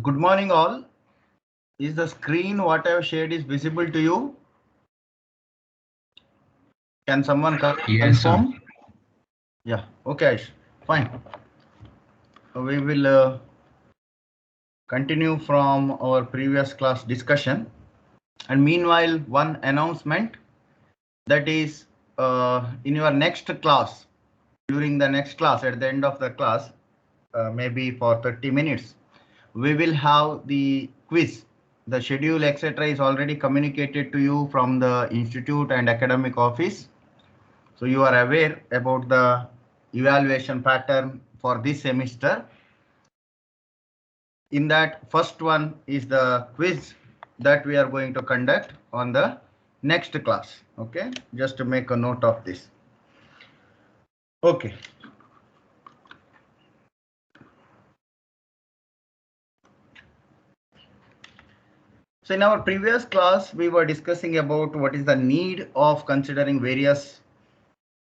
Good morning all. Is the screen what I have shared is visible to you? Can someone Yes, sir. confirm? Yeah, okay, fine. We will continue from our previous class discussion. And meanwhile, one announcement, that is in your next class, during the next class, at the end of the class, maybe for 30 minutes, we will have the quiz. The schedule, etc., is already communicated to you from the institute and academic office. So you are aware about the evaluation pattern for this semester. In that, first one is the quiz that we are going to conduct on the next class. Okay, just to make a note of this. Okay. So in our previous class, we were discussing about what is the need of considering various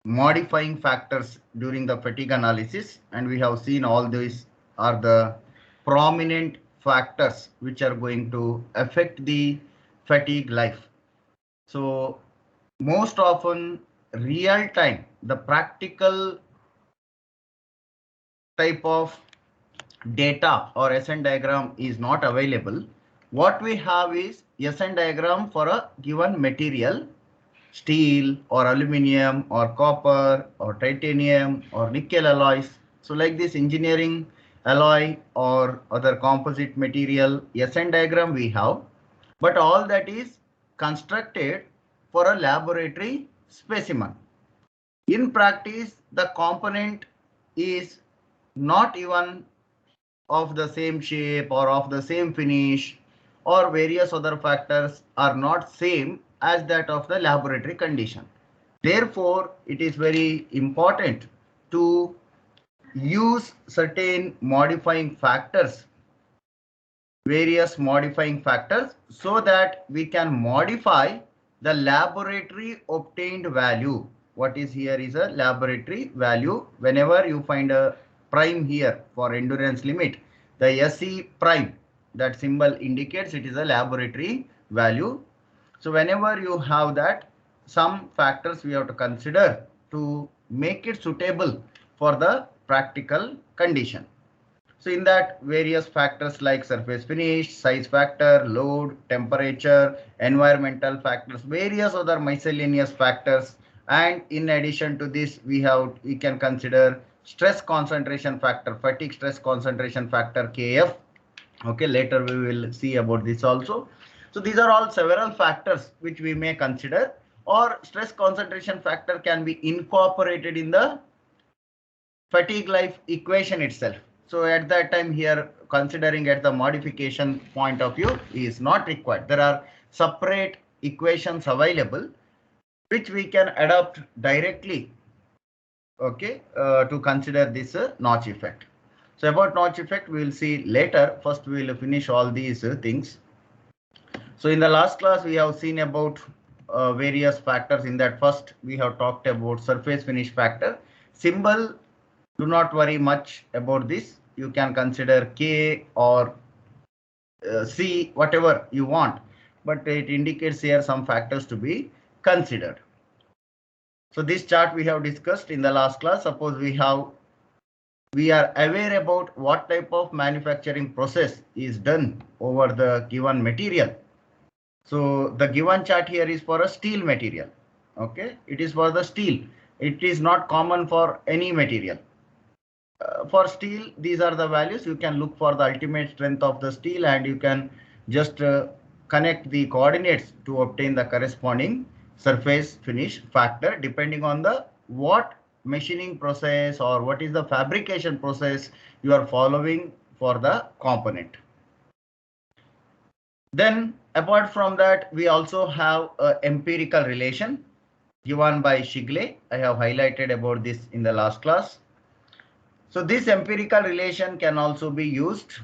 modifying factors during the fatigue analysis, and we have seen all these are the prominent factors which are going to affect the fatigue life. So most often real time, the practical type of data or SN diagram is not available. What we have is SN diagram for a given material, steel or aluminium or copper or titanium or nickel alloys. So like this engineering alloy or other composite material SN diagram we have, but all that is constructed for a laboratory specimen. In practice, the component is not even of the same shape or of the same finish, or various other factors are not same as that of the laboratory condition. Therefore, it is very important to use certain modifying factors, various modifying factors, so that we can modify the laboratory obtained value. What is here is a laboratory value. Whenever you find a prime here for endurance limit, the SE prime, that symbol indicates it is a laboratory value. So whenever you have that, some factors we have to consider to make it suitable for the practical condition. So in that, various factors like surface finish, size factor, load, temperature, environmental factors, various other miscellaneous factors. And in addition to this, we can consider stress concentration factor, fatigue stress concentration factor, KF. Okay, later we will see about this also. So these are all several factors which we may consider, or stress concentration factor can be incorporated in the fatigue life equation itself. So at that time here, considering at the modification point of view is not required. There are separate equations available which we can adopt directly, okay, to consider this notch effect. So about notch effect we will see later. First we will finish all these things. So in the last class we have seen about various factors. In that, first we have talked about surface finish factor. Symbol, do not worry much about this. You can consider K or C, whatever you want, but it indicates here some factors to be considered. So this chart we have discussed in the last class. Suppose we are aware about what type of manufacturing process is done over the given material. So the given chart here is for a steel material. Okay, it is for the steel. It is not common for any material. For steel, these are the values. You can look for the ultimate strength of the steel, and you can just connect the coordinates to obtain the corresponding surface finish factor, depending on the what machining process or what is the fabrication process you are following for the component. Then apart from that, we also have an empirical relation given by Shigley. I have highlighted about this in the last class. So this empirical relation can also be used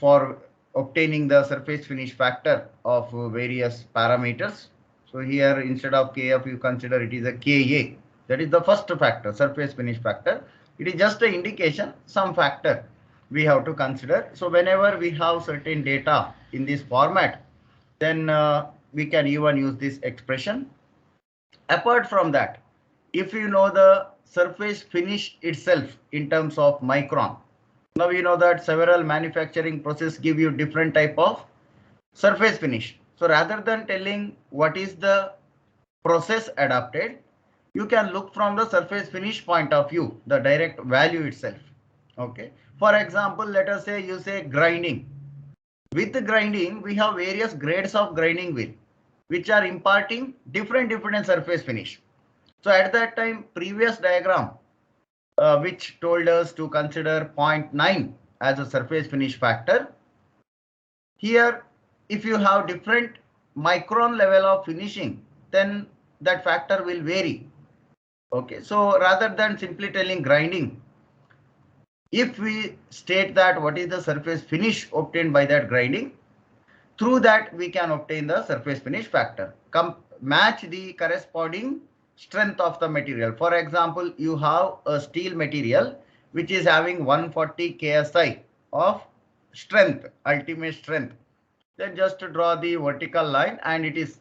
for obtaining the surface finish factor of various parameters. So here, instead of KF, you consider it is a KA. That is the first factor, surface finish factor. It is just an indication, some factor we have to consider. So whenever we have certain data in this format, then we can even use this expression. Apart from that, if you know the surface finish itself in terms of micron, now we know that several manufacturing process give you different type of surface finish. So rather than telling what is the process adopted, you can look from the surface finish point of view, the direct value itself. Okay. For example, let us say you say grinding. With the grinding, we have various grades of grinding wheel, which are imparting different surface finish. So at that time, previous diagram, which told us to consider 0.9 as a surface finish factor. Here, if you have different micron level of finishing, then that factor will vary. Okay, so rather than simply telling grinding, if we state that what is the surface finish obtained by that grinding, through that we can obtain the surface finish factor. Match the corresponding strength of the material. For example, you have a steel material which is having 140 ksi of strength, ultimate strength. Then just draw the vertical line, and it is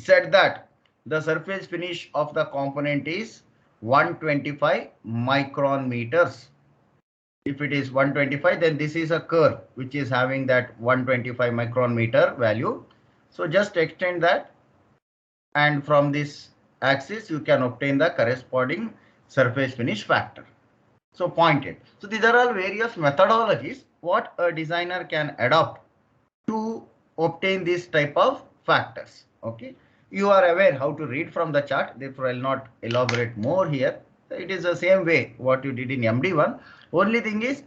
said that the surface finish of the component is 125 micron meters. If it is 125, then this is a curve which is having that 125 micron meter value. So just extend that, and from this axis you can obtain the corresponding surface finish factor. So pointed. So these are all various methodologies what a designer can adopt to obtain this type of factors. Okay, you are aware how to read from the chart, therefore I will not elaborate more here. It is the same way what you did in MD1. Only thing is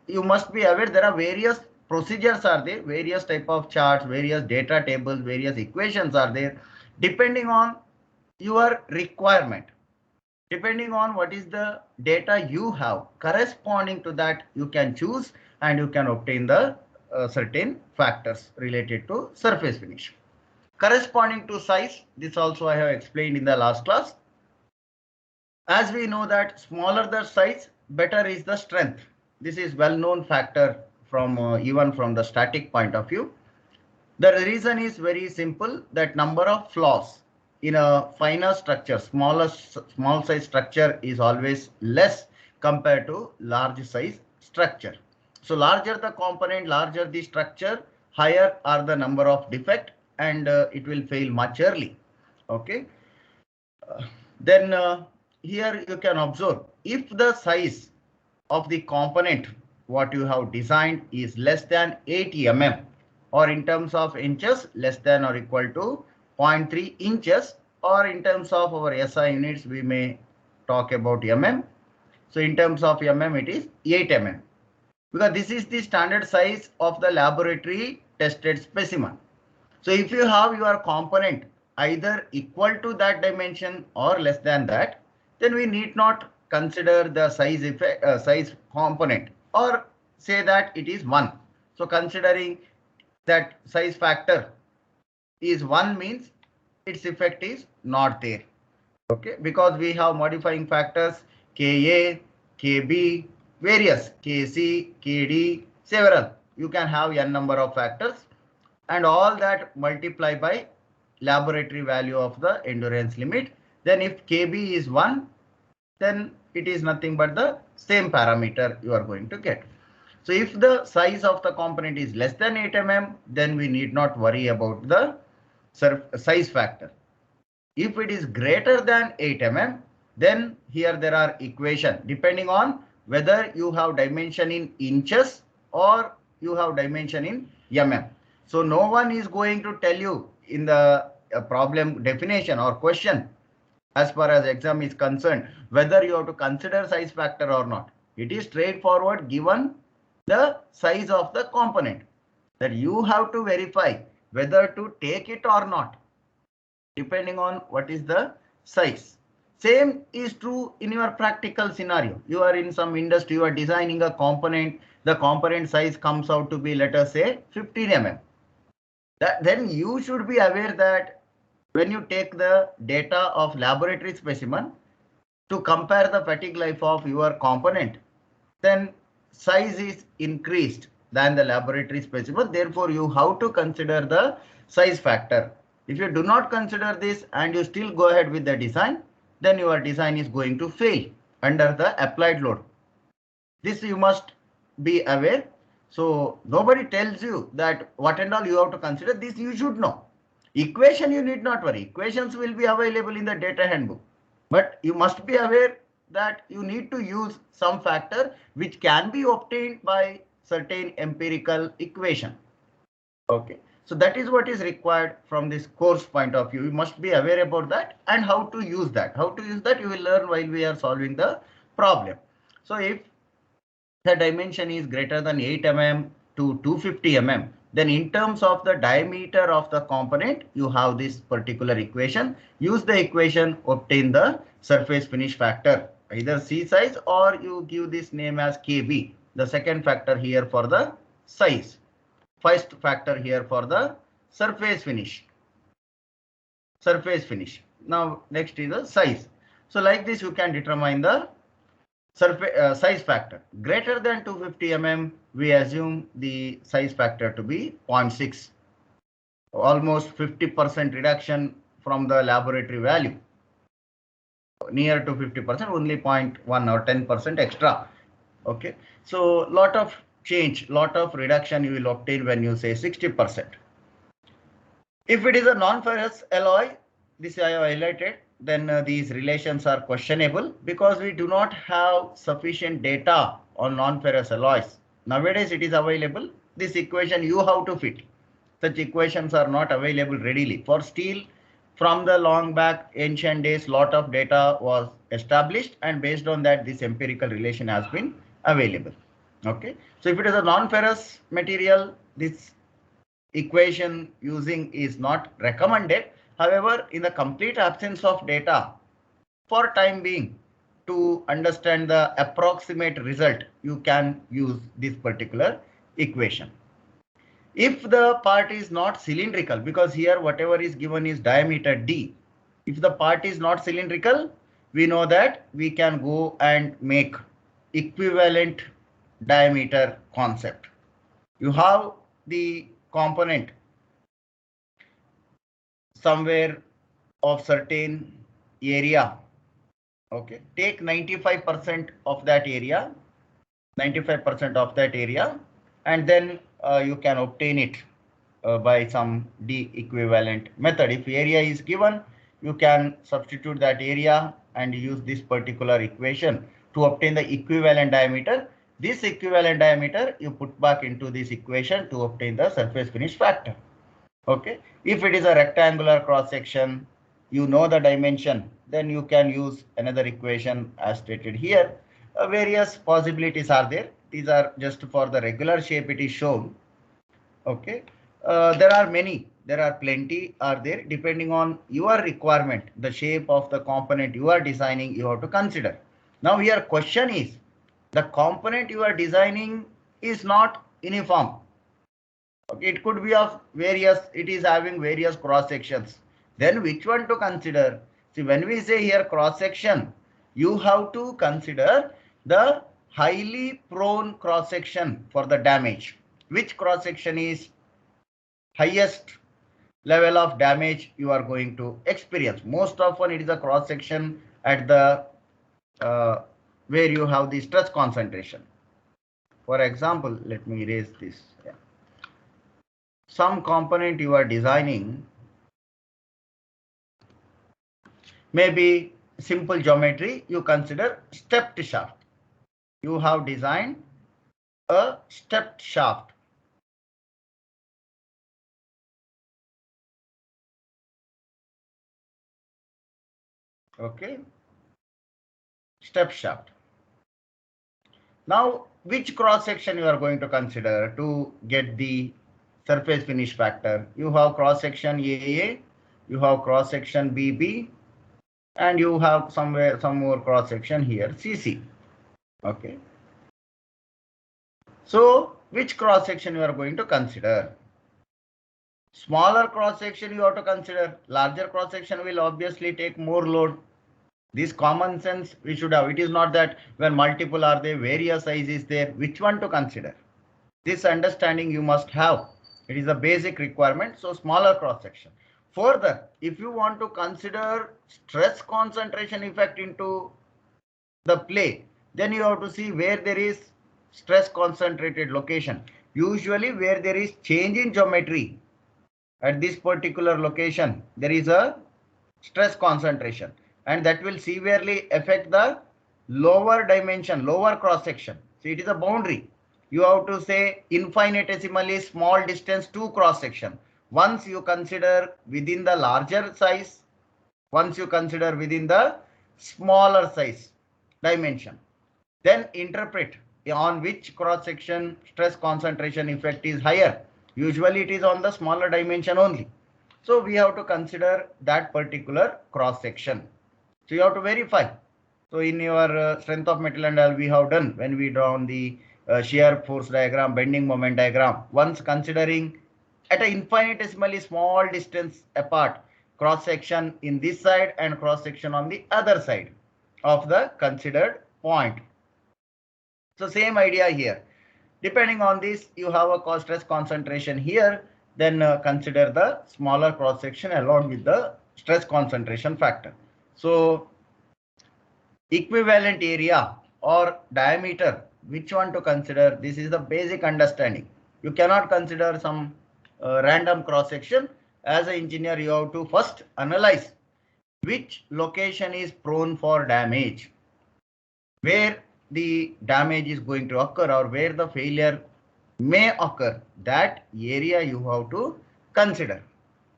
you must be aware there are various procedures are there, various type of charts, various data tables, various equations are there, depending on your requirement. Depending on what is the data you have, corresponding to that you can choose and you can obtain the certain factors related to surface finish. Corresponding to size, this also I have explained in the last class. As we know that smaller the size, better is the strength. This is well known factor from even from the static point of view. The reason is very simple, that number of flaws in a finer structure, small size structure is always less compared to large size structure. So larger the component, larger the structure, higher are the number of defect, and it will fail much early. Okay. Then here you can observe, if the size of the component what you have designed is less than 8 mm, or in terms of inches less than or equal to 0.3 inches, or in terms of our SI units we may talk about mm. So in terms of mm it is 8 mm, because this is the standard size of the laboratory tested specimen. So if you have your component either equal to that dimension or less than that, then we need not consider the size effect, size component, or say that it is 1. So considering that size factor is 1 means its effect is not there. Okay, because we have modifying factors Ka, Kb, various Kc, Kd, several. You can have n number of factors, and all that multiply by laboratory value of the endurance limit. Then if Kb is 1, then it is nothing but the same parameter you are going to get. So if the size of the component is less than 8 mm, then we need not worry about the size factor. If it is greater than 8 mm, then here there are equation depending on whether you have dimension in inches or you have dimension in mm. So no one is going to tell you in the problem definition or question, as far as exam is concerned, whether you have to consider size factor or not. It is straightforward given the size of the component, that you have to verify whether to take it or not, depending on what is the size. Same is true in your practical scenario. You are in some industry, you are designing a component, the component size comes out to be, let us say, 15 mm. Then you should be aware that when you take the data of laboratory specimen to compare the fatigue life of your component, then size is increased than the laboratory specimen. Therefore, you have to consider the size factor. If you do not consider this and you still go ahead with the design, then your design is going to fail under the applied load. This you must be aware. So nobody tells you that what and all you have to consider. This you should know. Equation you need not worry. Equations will be available in the data handbook. But you must be aware that you need to use some factor which can be obtained by certain empirical equation. Okay. So that is what is required from this course point of view. You must be aware about that and how to use that. How to use that you will learn while we are solving the problem. So if the dimension is greater than 8 mm to 250 mm, then in terms of the diameter of the component, you have this particular equation. Use the equation, obtain the surface finish factor, either C size or you give this name as KB, the second factor here for the size, first factor here for the surface finish. Now next is the size. So like this you can determine the surface size factor. Greater than 250 mm, we assume the size factor to be 0.6, almost 50% reduction from the laboratory value. Near to 50%, only 0.1 or 10% extra. Okay, so lot of change, lot of reduction you will obtain when you say 60%. If it is a non-ferrous alloy, this I have highlighted, then these relations are questionable because we do not have sufficient data on non-ferrous alloys. Nowadays it is available. This equation you have to fit. Such equations are not available readily. For steel, from the long back ancient days, lot of data was established and based on that this empirical relation has been available. Okay, so if it is a non-ferrous material, this equation using is not recommended. However, in the complete absence of data, for time being, to understand the approximate result, you can use this particular equation. If the part is not cylindrical, because here whatever is given is diameter D. If the part is not cylindrical, we know that we can go and make equivalent diameter concept. You have the component somewhere of certain area. Okay, take 95% of that area, 95% of that area, and then you can obtain it by some D equivalent method. If area is given, you can substitute that area and use this particular equation to obtain the equivalent diameter. This equivalent diameter you put back into this equation to obtain the surface finish factor. Okay, if it is a rectangular cross section, you know the dimension, then you can use another equation as stated here. Various possibilities are there. These are just for the regular shape it is shown. Okay, there are many, there are plenty are there depending on your requirement, the shape of the component you are designing you have to consider. Now here question is, the component you are designing is not uniform. Okay, it could be of various, it is having various cross sections. Then which one to consider? See, when we say here cross section, you have to consider the highly prone cross section for the damage. Which cross section is highest level of damage you are going to experience? Most often it is a cross section at the where you have the stress concentration. For example, let me erase this. Yeah. Some component you are designing, maybe simple geometry, you consider stepped shaft. You have designed a stepped shaft. Okay, step shaft. Now, which cross section you are going to consider to get the surface finish factor? You have cross section AA, you have cross section BB, and you have somewhere some more cross section here CC. Okay. So, which cross section you are going to consider? Smaller cross section you have to consider. Larger cross section will obviously take more load. This common sense we should have. It is not that when multiple are there, various size is there, which one to consider. This understanding you must have. It is a basic requirement. So smaller cross section. Further, if you want to consider stress concentration effect into the play, then you have to see where there is stress concentrated location. Usually where there is change in geometry at this particular location, there is a stress concentration, and that will severely affect the lower dimension, lower cross section. So it is a boundary. You have to say infinitesimally small distance to cross section. Once you consider within the larger size, once you consider within the smaller size dimension, then interpret on which cross section stress concentration effect is higher. Usually it is on the smaller dimension only. So we have to consider that particular cross section. So you have to verify. So in your strength of metal and all we have done when we draw on the shear force diagram, bending moment diagram, once considering at an infinitesimally small distance apart cross section in this side and cross section on the other side of the considered point. So same idea here. Depending on this, you have a stress concentration here, then consider the smaller cross section along with the stress concentration factor. So equivalent area or diameter, which one to consider? This is the basic understanding. You cannot consider some random cross section. As an engineer, you have to first analyze which location is prone for damage, where the damage is going to occur or where the failure may occur. That area you have to consider.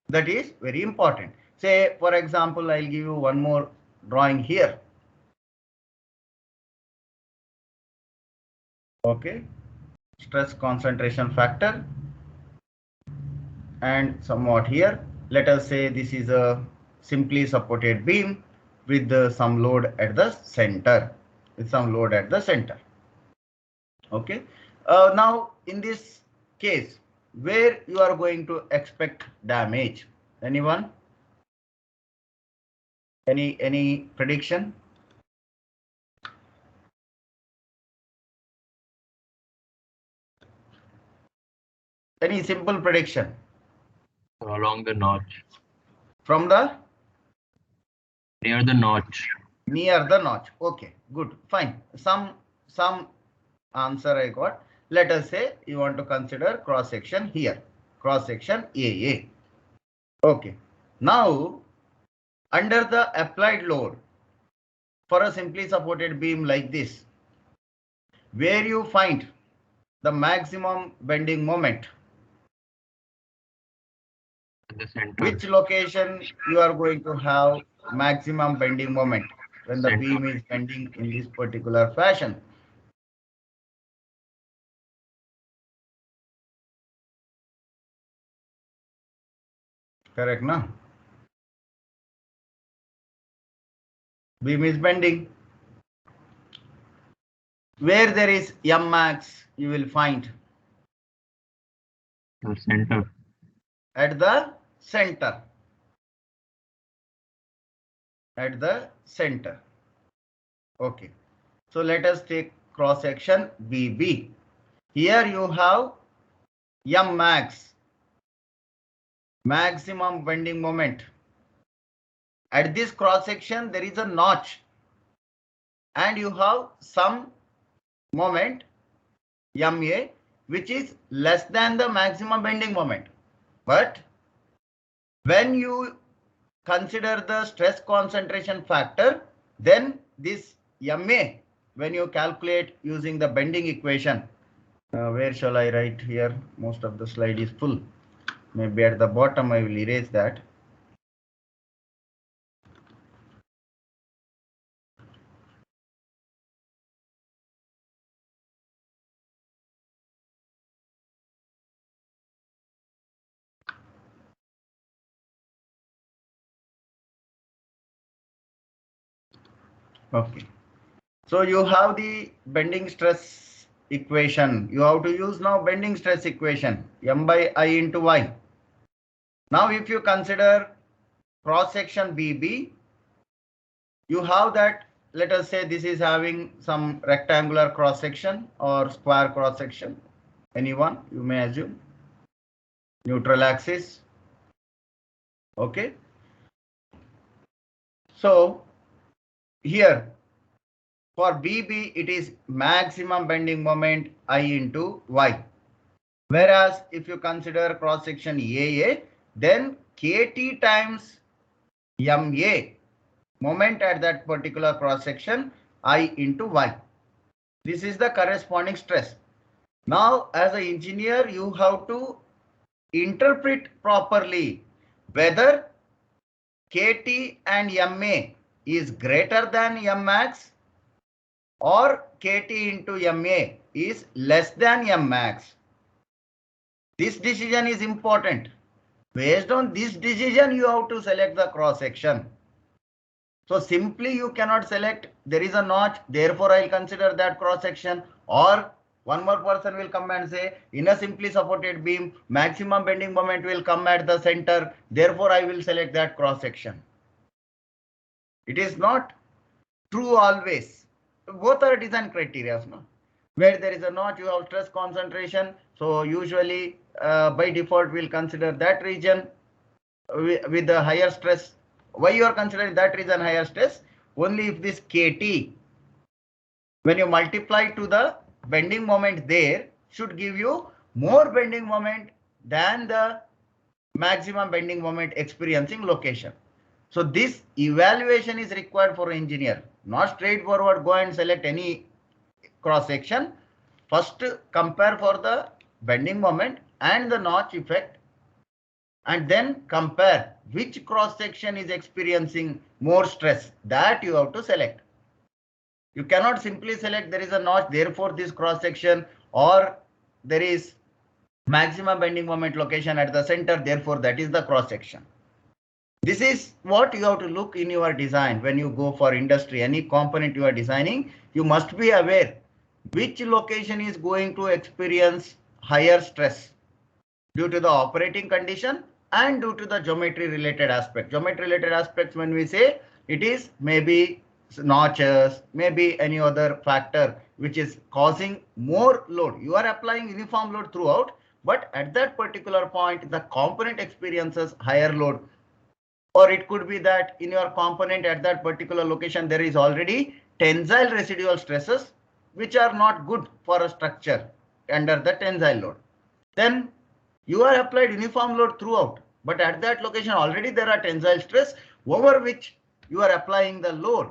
That is very important. Say, for example, I'll give you one more drawing here. Okay, stress concentration factor, and somewhat here. Let us say this is a simply supported beam with some load at the center. With some load at the center. Okay. Now in this case, where you are going to expect damage? Anyone? Any prediction? Any simple prediction? Along the notch. From the? Near the notch. Near the notch. Okay, good, fine. Some answer I got. Let us say you want to consider cross section here. Cross section AA. Okay. Now, under the applied load for a simply supported beam like this, where you find the maximum bending moment, At the center. which location you are going to have maximum bending moment when the beam is bending in this particular fashion? Correct, no? Beam is bending. Where there is M max, you will find The center. at the center. At the center. Okay. So let us take cross section BB. Here you have M max, maximum bending moment. At this cross section, there is a notch, and you have some moment MA, which is less than the maximum bending moment. But when you consider the stress concentration factor, then this MA, when you calculate using the bending equation, where shall I write here? Most of the slide is full. Maybe at the bottom I will erase that. Okay. So you have the bending stress equation. You have to use now bending stress equation, M by I into Y. Now if you consider cross section BB, You have that, let us say this is having some rectangular cross section or square cross section. Anyone, you may assume. Neutral axis. Okay. So here for BB, it is maximum bending moment I into Y. Whereas if you consider cross section AA, then KT times MA, moment at that particular cross section, I into Y. This is the corresponding stress. Now, as an engineer, you have to interpret properly whether KT and MA is greater than Mmax or KT into MA is less than Mmax. This decision is important. Based on this decision, you have to select the cross section. So simply you cannot select there is a notch, therefore I'll consider that cross section, or one more person will come and say in a simply supported beam, maximum bending moment will come at the center, therefore I will select that cross section. It is not true always. Both are design criteria. No? Where there is a notch, you have stress concentration. So usually by default we'll consider that region with the higher stress. Why you are considering that region higher stress? Only if this KT, when you multiply to the bending moment there, should give you more bending moment than the maximum bending moment experiencing location. So this evaluation is required for an engineer, not straightforward go and select any cross section. First compare for the bending moment and the notch effect, and then compare which cross section is experiencing more stress, that you have to select. You cannot simply select there is a notch, therefore this cross section, or there is maximum bending moment location at the center, therefore that is the cross section. This is what you have to look in your design when you go for industry. Any component you are designing, you must be aware which location is going to experience higher stress due to the operating condition and due to the geometry related aspect. Geometry related aspects, when we say, it is maybe notches, maybe any other factor which is causing more load. You are applying uniform load throughout, but at that particular point the component experiences higher load. Or it could be that in your component at that particular location there is already tensile residual stresses which are not good for a structure under the tensile load. Then you are applied uniform load throughout, but at that location already there are tensile stress over which you are applying the load,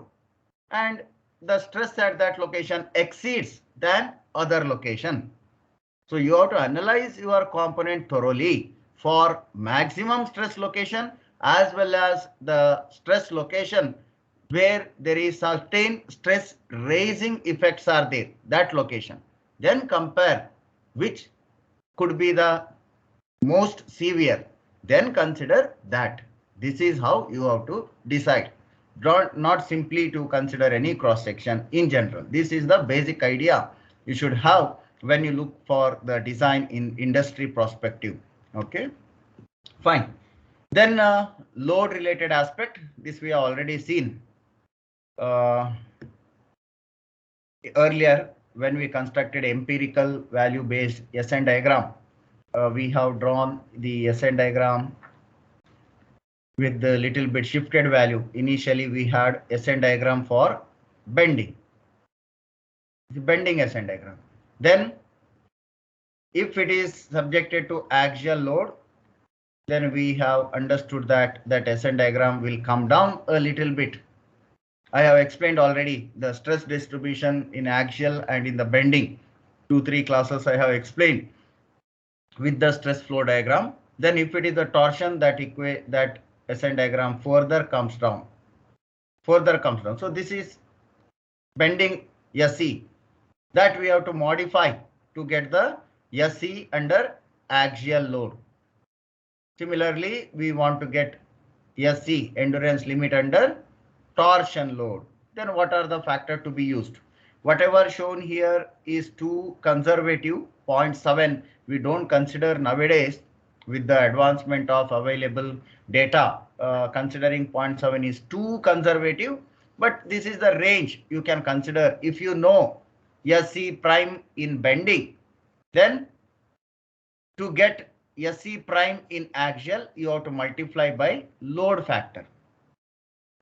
and the stress at that location exceeds than other location. So you have to analyze your component thoroughly for maximum stress location as well as the stress location where there is certain stress raising effects are there, that location. Then compare which could be the most severe. Then consider that. This is how you have to decide. Not simply to consider any cross section in general. This is the basic idea you should have when you look for the design in industry perspective. Okay, fine. Then load related aspect, this we have already seen earlier when we constructed empirical value based SN diagram. We have drawn the SN diagram with the little bit shifted value. Initially we had SN diagram for bending SN diagram. Then if it is subjected to axial load, then we have understood that SN diagram will come down a little bit. I have explained already the stress distribution in axial and in the bending. 2-3 classes I have explained with the stress flow diagram. Then if it is the torsion, that SN diagram further comes down. So this is bending SE that we have to modify to get the SE under axial load. Similarly, we want to get SE endurance limit under torsion load. Then what are the factors to be used? Whatever shown here is too conservative. 0.7 we don't consider nowadays with the advancement of available data. Considering 0.7 is too conservative. But this is the range you can consider. If you know SC prime in bending, then to get SC prime in axial, you have to multiply by load factor.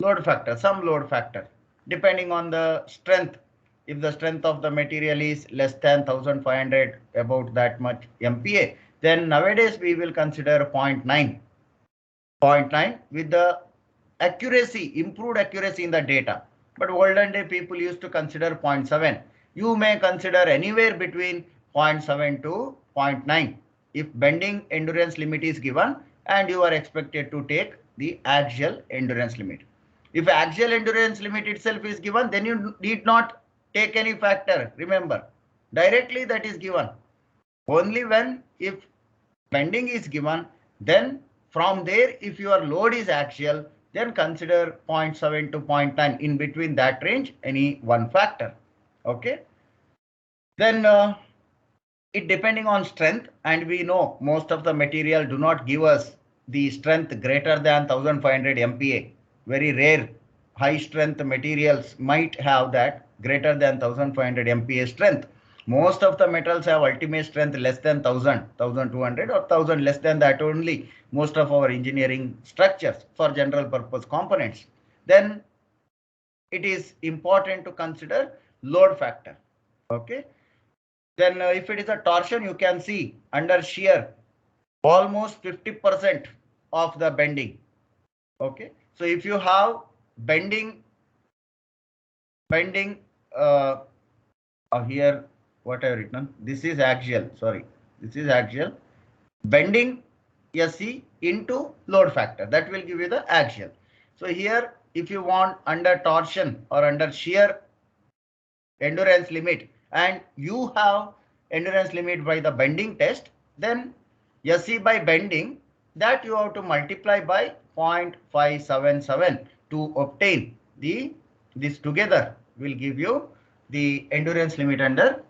Some load factor, depending on the strength. If the strength of the material is less than 1500, about that much MPa, then nowadays we will consider 0.9 with the accuracy, improved accuracy in the data. But olden day people used to consider 0.7. You may consider anywhere between 0.7 to 0.9 if bending endurance limit is given and you are expected to take the axial endurance limit. If axial endurance limit itself is given, then you need not take any factor. Remember, directly that is given. Only when if bending is given, then from there, if your load is axial, then consider 0.7 to 0.9. In between that range, any one factor. Okay. Then it depending on strength, and we know most of the material do not give us the strength greater than 1500 MPa. Very rare high strength materials might have that greater than 1500 MPa strength. Most of the metals have ultimate strength less than 1000, 1200 or 1000, less than that only. Most of our engineering structures for general purpose components. Then it is important to consider load factor. Okay. Then if it is a torsion, you can see under shear almost 50% of the bending. Okay. So if you have bending here, what I have written, this is axial, sorry, this is axial. Bending SC into load factor, that will give you the axial. So here, if you want under torsion or under shear endurance limit, and you have endurance limit by the bending test, then SC by bending, that you have to multiply by 0.577 to obtain this together will give you the endurance limit under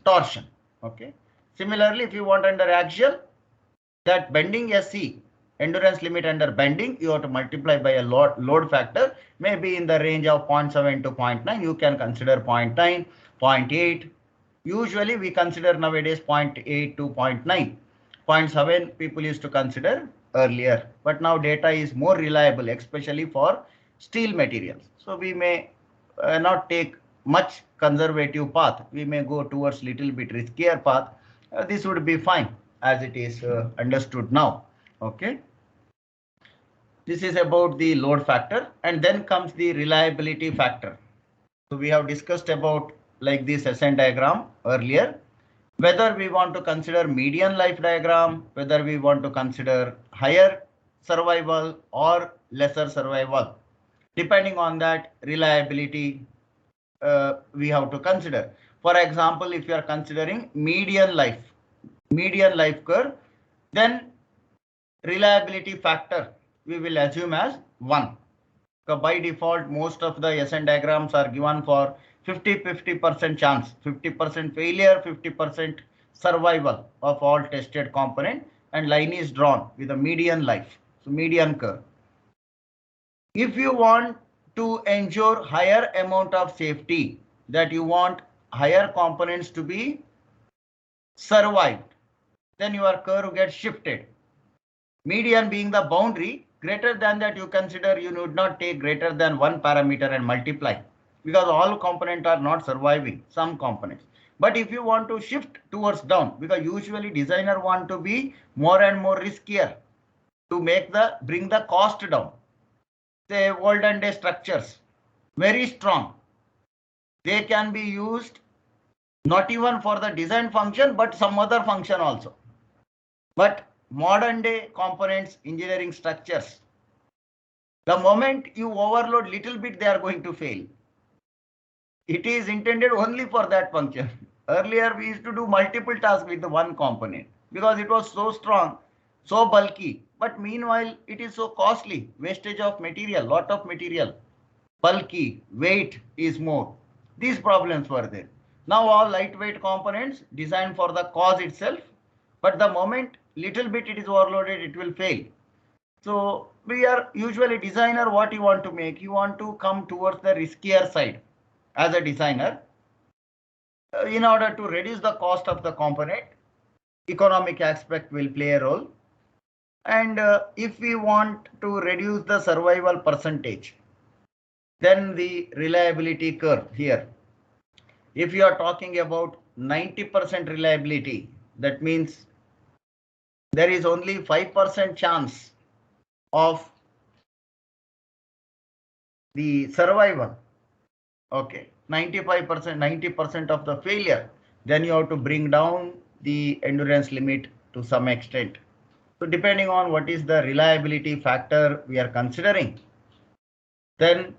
torsion. Okay. Similarly, if you want under axial, that bending SC endurance limit under bending, you have to multiply by a load factor, maybe in the range of 0.7 to 0.9. You can consider 0.9, 0.8. Usually we consider nowadays 0.8 to 0.9. 0.7 people used to consider earlier, but now data is more reliable, especially for steel materials. So we may not take much conservative path. We may go towards little bit riskier path. This would be fine as it is understood now. Okay. This is about the load factor, and then comes the reliability factor. So we have discussed about like this SN diagram earlier, whether we want to consider median life diagram, whether we want to consider higher survival or lesser survival. Depending on that reliability, we have to consider. For example, if you are considering median life curve, then reliability factor we will assume as 1. So by default, most of the SN diagrams are given for 50% chance, 50% failure, 50% survival of all tested component, and line is drawn with a median life. So median curve. If you want to ensure higher amount of safety, that you want higher components to be survived, then your curve gets shifted. Median being the boundary, greater than that you consider you would not take greater than one parameter and multiply, because all components are not surviving, some components. But if you want to shift towards down, because usually designer want to be more and more riskier to bring the cost down. Say olden day structures, very strong. They can be used not even for the design function, but some other function also. But modern day components, engineering structures, the moment you overload little bit, they are going to fail. It is intended only for that function. Earlier, we used to do multiple tasks with the one component because it was so strong, so bulky. But meanwhile, it is so costly, wastage of material, lot of material, bulky, weight is more. These problems were there. Now all lightweight components designed for the cause itself, but the moment little bit it is overloaded, it will fail. So we are usually designer, what you want to make, you want to come towards the riskier side as a designer in order to reduce the cost of the component. Economic aspect will play a role. And if we want to reduce the survival percentage, then the reliability curve here. If you are talking about 90% reliability, that means there is only 5% chance of the survival. Okay, 95%, 90% of the failure, then you have to bring down the endurance limit to some extent. So depending on what is the reliability factor we are considering, then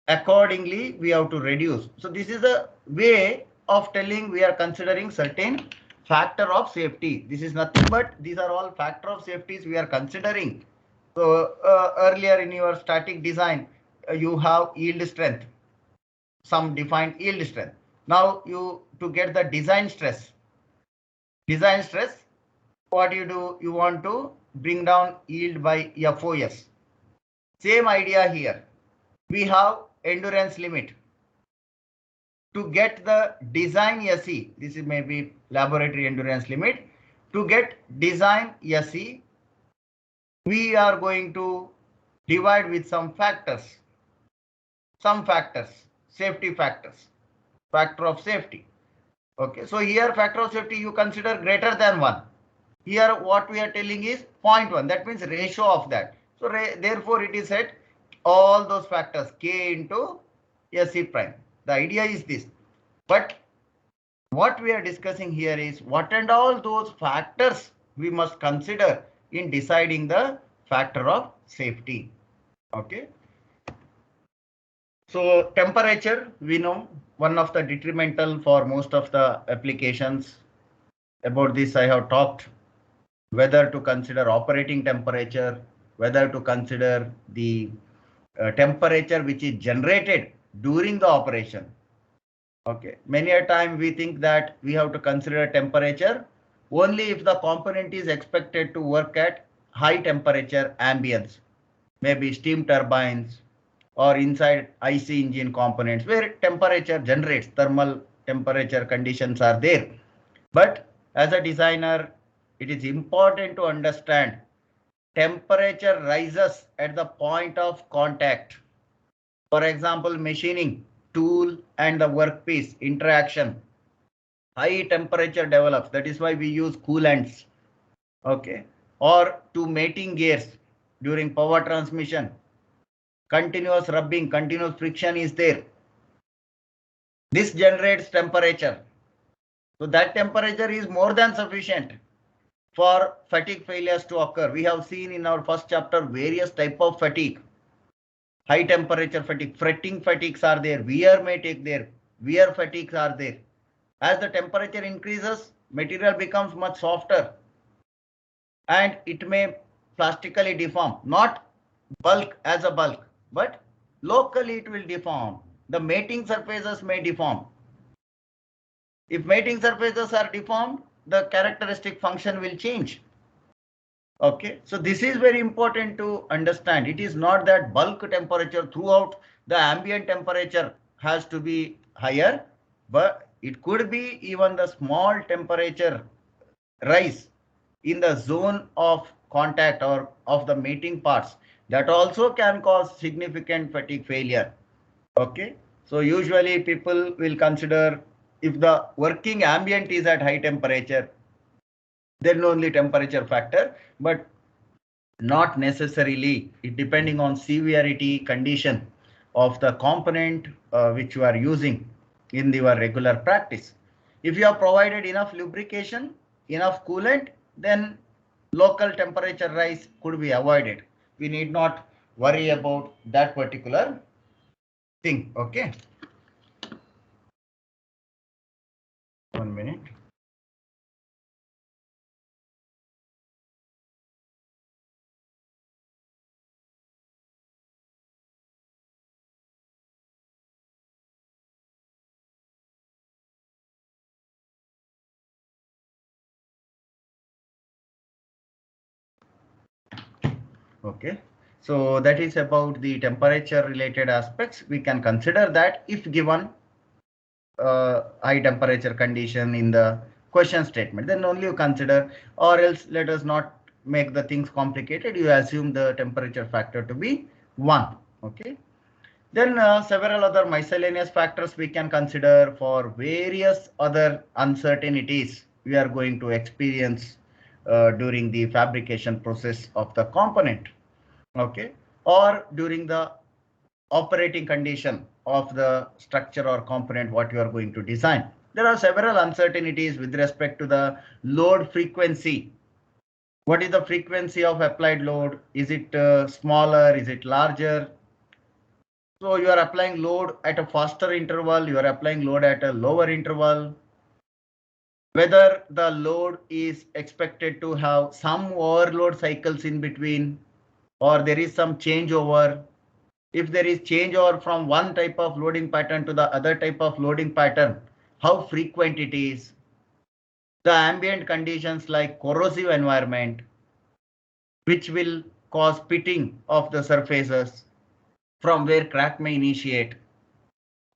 accordingly we have to reduce. So this is a way of telling we are considering certain factor of safety. This is nothing but these are all factor of safeties we are considering. So earlier in your static design, you have yield strength, some defined yield strength. Now you to get the design stress, what you do, you want to bring down yield by FOS. Same idea here. We have endurance limit. To get the design SE, this is maybe laboratory endurance limit. To get design SE, we are going to divide with some factors, safety factors, factor of safety. Okay, so here factor of safety you consider greater than 1. Here what we are telling is 0.1. That means ratio of that. So therefore it is said all those factors K into SE prime. The idea is this. But what we are discussing here is what and all those factors we must consider in deciding the factor of safety. Okay. So temperature, we know one of the detrimental for most of the applications. About this I have talked, whether to consider operating temperature, whether to consider the temperature which is generated during the operation. Okay, many a time we think that we have to consider temperature only if the component is expected to work at high temperature ambience, maybe steam turbines or inside IC engine components where temperature generates, thermal temperature conditions are there. But as a designer, it is important to understand temperature rises at the point of contact. For example, machining, tool and the workpiece interaction. High temperature develops. That is why we use coolants. Okay. Or to mating gears during power transmission. Continuous rubbing, continuous friction is there. This generates temperature. So that temperature is more than sufficient for fatigue failures to occur. We have seen in our first chapter various type of fatigue. High temperature fatigue, fretting fatigues are there, wear may take there, wear fatigues are there. As the temperature increases, material becomes much softer and it may plastically deform, not bulk as a bulk, but locally it will deform. The mating surfaces may deform. If mating surfaces are deformed, the characteristic function will change. Okay, so this is very important to understand. It is not that bulk temperature throughout the ambient temperature has to be higher, but it could be even the small temperature rise in the zone of contact or of the mating parts that also can cause significant fatigue failure. Okay, so usually people will consider if the working ambient is at high temperature, then only temperature factor, but not necessarily. It depending on severity condition of the component which you are using in your regular practice. If you have provided enough lubrication, enough coolant, then local temperature rise could be avoided. We need not worry about that particular thing. Okay. 1 minute. Okay. So that is about the temperature related aspects. We can consider that if given high temperature condition in the question statement, then only you consider, or else let us not make the things complicated. You assume the temperature factor to be 1. Okay. Then several other miscellaneous factors we can consider for various other uncertainties we are going to experience during the fabrication process of the component. Okay. Or during the operating condition of the structure or component what you are going to design. There are several uncertainties with respect to the load frequency. What is the frequency of applied load? Is it smaller? Is it larger? So you are applying load at a faster interval, you are applying load at a lower interval. Whether the load is expected to have some overload cycles in between, or there is some changeover. If there is changeover from one type of loading pattern to the other type of loading pattern, how frequent it is. The ambient conditions like corrosive environment, which will cause pitting of the surfaces from where crack may initiate.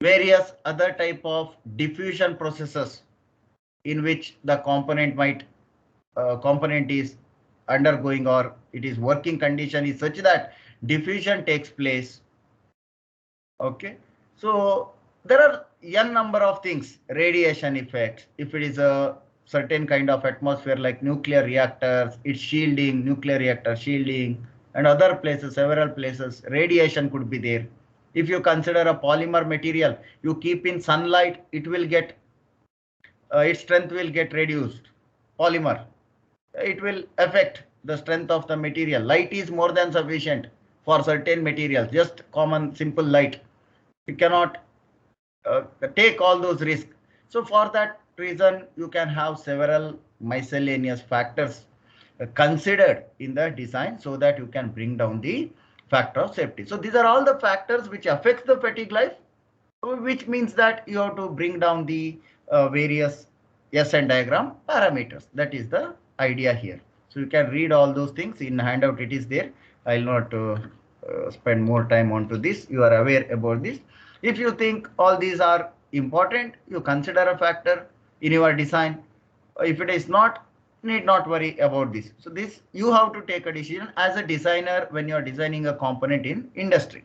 Various other type of diffusion processes in which the component is undergoing, or it is working condition is such that diffusion takes place. Okay, so there are n number of things. Radiation effects, if it is a certain kind of atmosphere like nuclear reactors, it's shielding, nuclear reactor shielding, and other places, several places, radiation could be there. If you consider a polymer material, you keep in sunlight, it will get its strength will get reduced. Polymer, it will affect the strength of the material. Light is more than sufficient for certain materials, just common simple light. You cannot take all those risks. So for that reason, you can have several miscellaneous factors considered in the design so that you can bring down the factor of safety. So these are all the factors which affects the fatigue life, which means that you have to bring down the various SN diagram parameters. That is the idea here. So you can read all those things in handout. It is there. I'll not spend more time onto this. You are aware about this. If you think all these are important, you consider a factor in your design. If it is not, need not worry about this. So this you have to take a decision as a designer when you are designing a component in industry.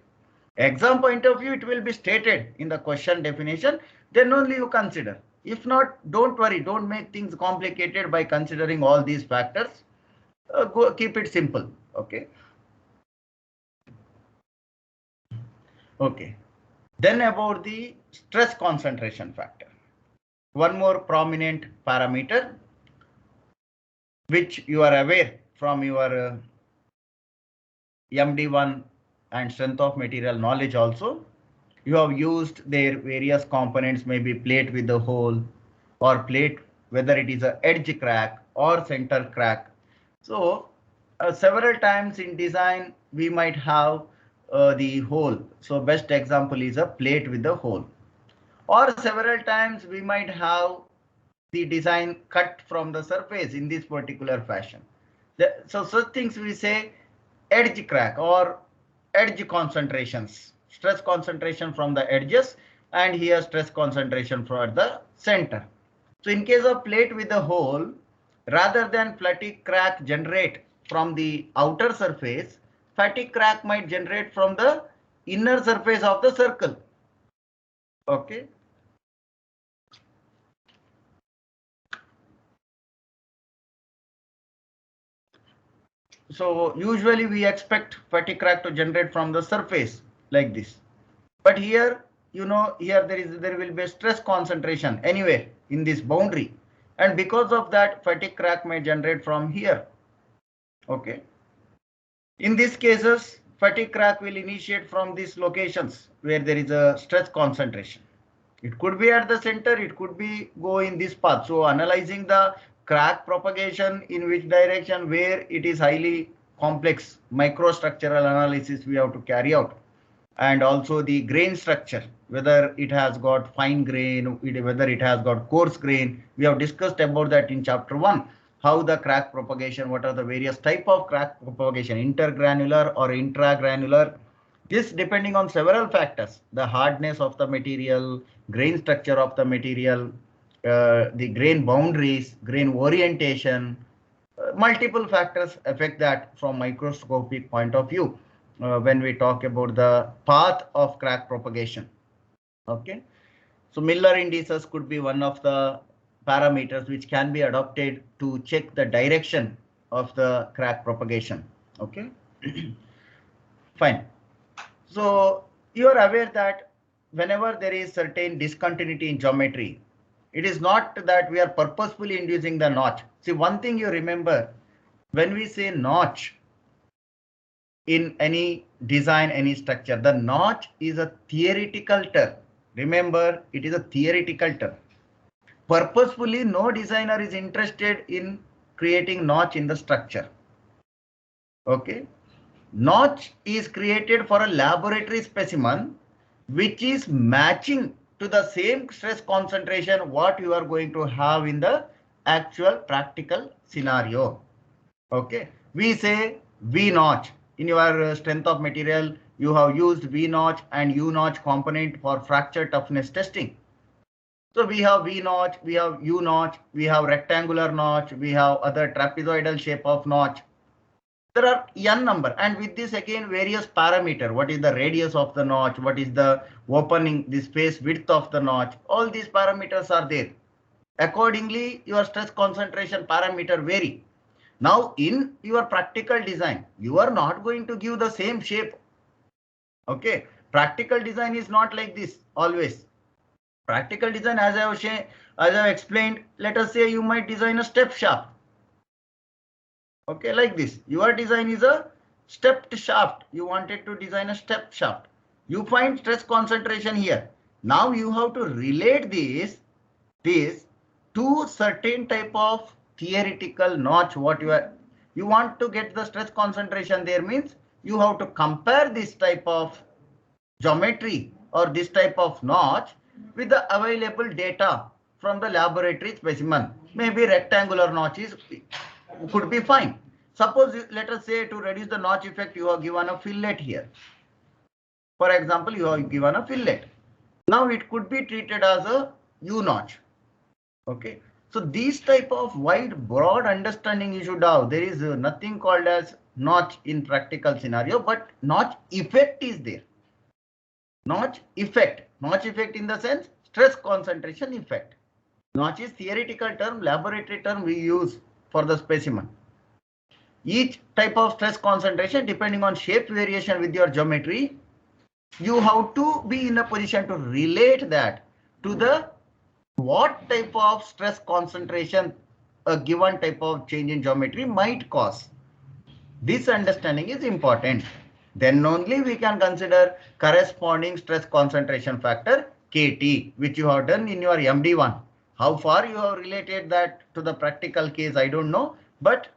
Exam point of view, it will be stated in the question definition, then only you consider. If not, don't worry, don't make things complicated by considering all these factors. Keep it simple. Okay. Okay. Then about the stress concentration factor. One more prominent parameter, which you are aware from your MD1 and strength of material knowledge also. You have used their various components, maybe plate with the hole or plate, whether it is a edge crack or center crack. So several times in design, we might have the hole. So best example is a plate with the hole. Or several times we might have the design cut from the surface in this particular fashion. So such things we say edge crack or edge concentrations, stress concentration from the edges, and here stress concentration for the center. So in case of plate with a hole, rather than fatigue crack generate from the outer surface, fatigue crack might generate from the inner surface of the circle. Okay. So usually we expect fatigue crack to generate from the surface like this. But here, here there will be a stress concentration anywhere in this boundary. And because of that, fatigue crack may generate from here. Okay. In these cases, fatigue crack will initiate from these locations where there is a stress concentration. It could be at the center, it could be go in this path. So analyzing the crack propagation in which direction, where it is highly complex microstructural analysis we have to carry out. And also the grain structure, whether it has got fine grain, whether it has got coarse grain. We have discussed about that in chapter 1, how the crack propagation, what are the various type of crack propagation, intergranular or intragranular. This depending on several factors, the hardness of the material, grain structure of the material, the grain boundaries, grain orientation, multiple factors affect that from microscopic point of view when we talk about the path of crack propagation. Okay, so Miller indices could be one of the parameters which can be adopted to check the direction of the crack propagation. Okay, fine. So you are aware that whenever there is certain discontinuity in geometry, it is not that we are purposefully inducing the notch. See, one thing you remember, when we say notch in any design, any structure, the notch is a theoretical term. Remember, it is a theoretical term. Purposefully, no designer is interested in creating notch in the structure. Okay. Notch is created for a laboratory specimen which is matching to the same stress concentration what you are going to have in the actual practical scenario. Okay, we say V notch in your strength of material, you have used V notch and U notch component for fracture toughness testing. So we have V notch, we have U notch, we have rectangular notch, we have other trapezoidal shape of notch. There are n number, and with this again various parameter. What is the radius of the notch? What is the opening, the space width of the notch? All these parameters are there. Accordingly, your stress concentration parameter vary. Now, in your practical design, you are not going to give the same shape. Okay, practical design is not like this always. Practical design, as I have explained, let us say you might design a step shaft. Okay, like this. Your design is a stepped shaft. You wanted to design a step shaft. You find stress concentration here. Now you have to relate this to certain type of theoretical notch. What you want to get the stress concentration there means you have to compare this type of geometry or this type of notch with the available data from the laboratory specimen. Maybe rectangular notches could be fine. Suppose, let us say, to reduce the notch effect, you have given a fillet here. For example, you have given a fillet. Now it could be treated as a U notch. Okay. So these type of wide, broad understanding you should have. There is nothing called as notch in practical scenario, but notch effect is there. Notch effect in the sense stress concentration effect. Notch is theoretical term, laboratory term we use for the specimen. Each type of stress concentration depending on shape variation with your geometry, you have to be in a position to relate that to the what type of stress concentration a given type of change in geometry might cause. This understanding is important. Then only we can consider corresponding stress concentration factor KT, which you have done in your MD1. How far you have related that to the practical case, I don't know, but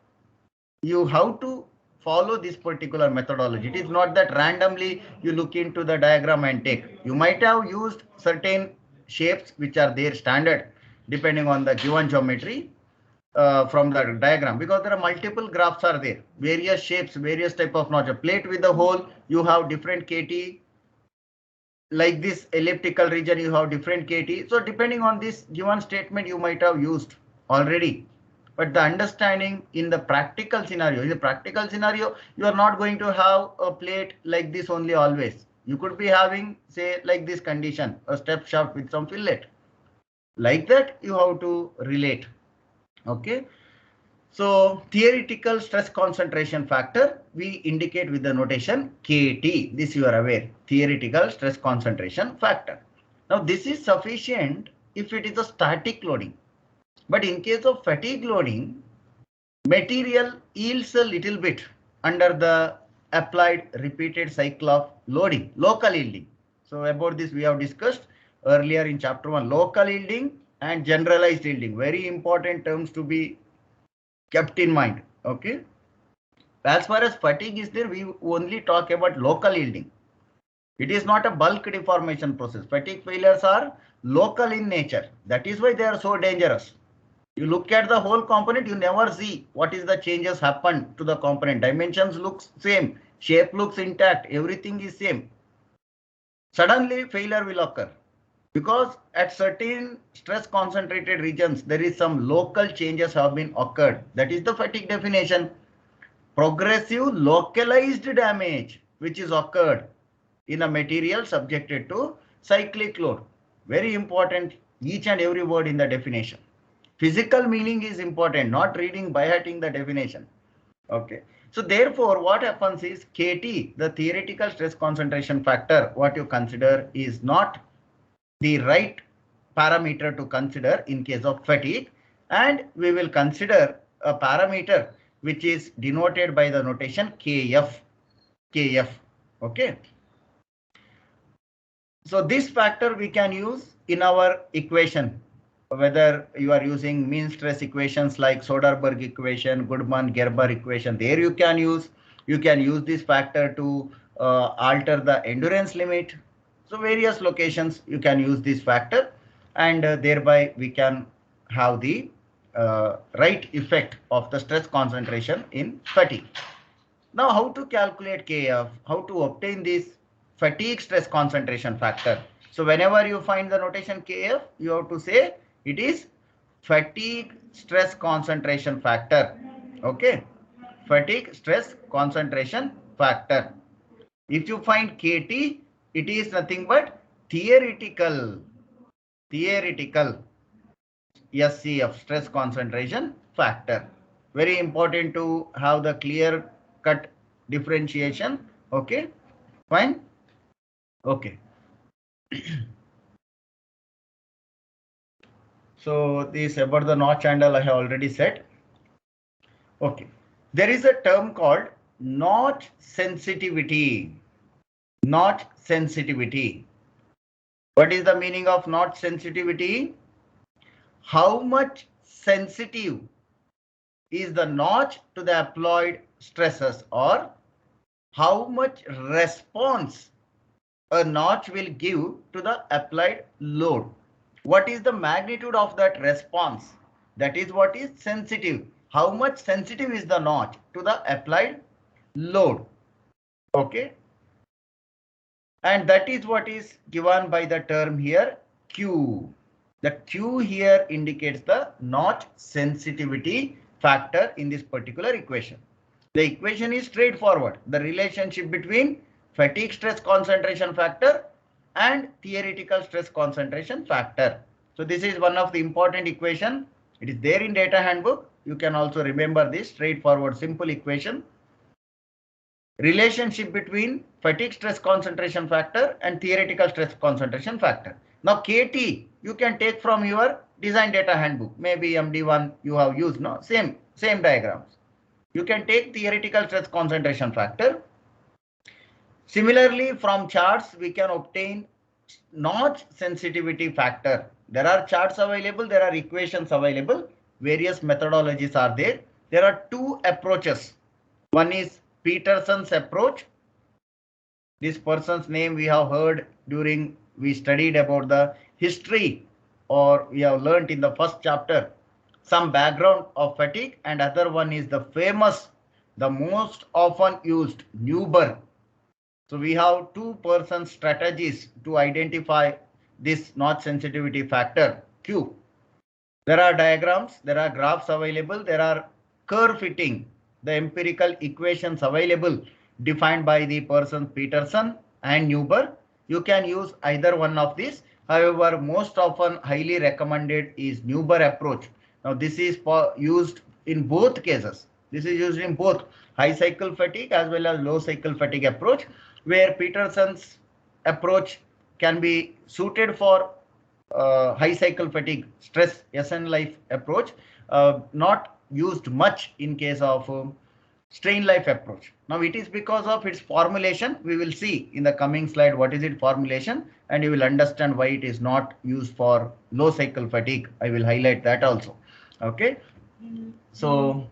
you have to follow this particular methodology. It is not that randomly you look into the diagram and take. You might have used certain shapes which are there standard depending on the given geometry from the diagram, because there are multiple graphs are there, various shapes, various type of notch. A plate with a hole, you have different KT. Like this elliptical region, you have different KT. So depending on this given statement, you might have used already. But the understanding in the practical scenario, you are not going to have a plate like this only always. You could be having, say, like this condition, a step shaft with some fillet. Like that, you have to relate. Okay. So theoretical stress concentration factor, we indicate with the notation KT. This you are aware, theoretical stress concentration factor. Now this is sufficient if it is a static loading. But in case of fatigue loading, material yields a little bit under the applied repeated cycle of loading, local yielding. So about this we have discussed earlier in chapter 1, local yielding and generalized yielding. Very important terms to be kept in mind. Okay. As far as fatigue is there, we only talk about local yielding. It is not a bulk deformation process. Fatigue failures are local in nature. That is why they are so dangerous. You look at the whole component, you never see what is the changes happened to the component. Dimensions looks same, shape looks intact, everything is same. Suddenly failure will occur because at certain stress concentrated regions, there is some local changes have been occurred. That is the fatigue definition. Progressive localized damage which is occurred in a material subjected to cyclic load. Very important, each and every word in the definition. Physical meaning is important, not reading by hearting the definition. Okay. So therefore, what happens is KT, the theoretical stress concentration factor, what you consider is not the right parameter to consider in case of fatigue, and we will consider a parameter which is denoted by the notation KF. KF. Okay. So this factor we can use in our equation, whether you are using mean stress equations like Soderberg equation, Goodman-Gerber equation, there you can use this factor to alter the endurance limit. So various locations you can use this factor, and thereby we can have the right effect of the stress concentration in fatigue. Now, how to calculate KF? How to obtain this fatigue stress concentration factor? So whenever you find the notation KF, you have to say it is fatigue stress concentration factor. Okay, fatigue stress concentration factor. If you find KT, it is nothing but theoretical SCF, stress concentration factor. Very important to have the clear cut differentiation. Okay, fine. Okay. So this about the notch handle I have already said. Okay. There is a term called notch sensitivity. Notch sensitivity. What is the meaning of notch sensitivity? How much sensitive is the notch to the applied stresses, or how much response a notch will give to the applied load. What is the magnitude of that response? That is what is sensitive. How much sensitive is the notch to the applied load? Okay. And that is what is given by the term here Q. The Q here indicates the notch sensitivity factor in this particular equation. The equation is straightforward. The relationship between fatigue stress concentration factor and theoretical stress concentration factor. So this is one of the important equation. It is there in data handbook. You can also remember this straightforward simple equation. Relationship between fatigue stress concentration factor and theoretical stress concentration factor. Now KT you can take from your design data handbook. Maybe MD1 you have used, no? Same diagrams. You can take theoretical stress concentration factor. Similarly, from charts, we can obtain notch sensitivity factor. There are charts available, there are equations available, various methodologies are there. There are two approaches. One is Peterson's approach. This person's name we have heard during we studied about the history, or we have learnt in the first chapter some background of fatigue, and other one is the famous, the most often used Newberg. So we have two-person strategies to identify this notch sensitivity factor Q. There are diagrams, there are graphs available, there are curve fitting, the empirical equations available defined by the person Peterson and Newberg. You can use either one of these. However, most often highly recommended is Newberg approach. Now this is used in both cases. This is used in both high cycle fatigue as well as low cycle fatigue approach, where Peterson's approach can be suited for high cycle fatigue stress SN life approach, not used much in case of strain life approach. Now it is because of its formulation. We will see in the coming slide what is its formulation, and you will understand why it is not used for low cycle fatigue. I will highlight that also. Okay. So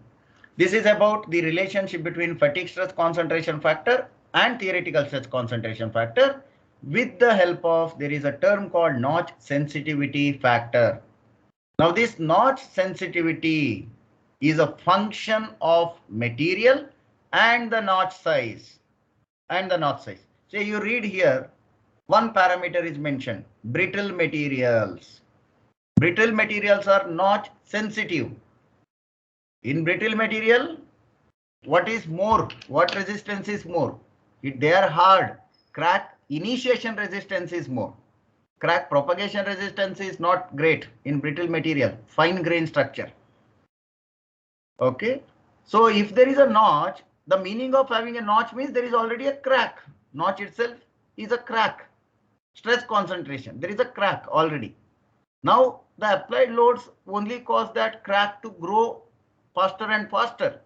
this is about the relationship between fatigue stress concentration factor and theoretical stress concentration factor with the help of, there is a term called notch sensitivity factor. Now this notch sensitivity is a function of material and the notch size. So you read here, one parameter is mentioned, brittle materials. Brittle materials are notch sensitive. In brittle material, what is more? What resistance is more? They are hard. Crack initiation resistance is more. Crack propagation resistance is not great in brittle material, fine grain structure. Okay. So if there is a notch, the meaning of having a notch means there is already a crack. Notch itself is a crack. Stress concentration, there is a crack already. Now the applied loads only cause that crack to grow faster and faster.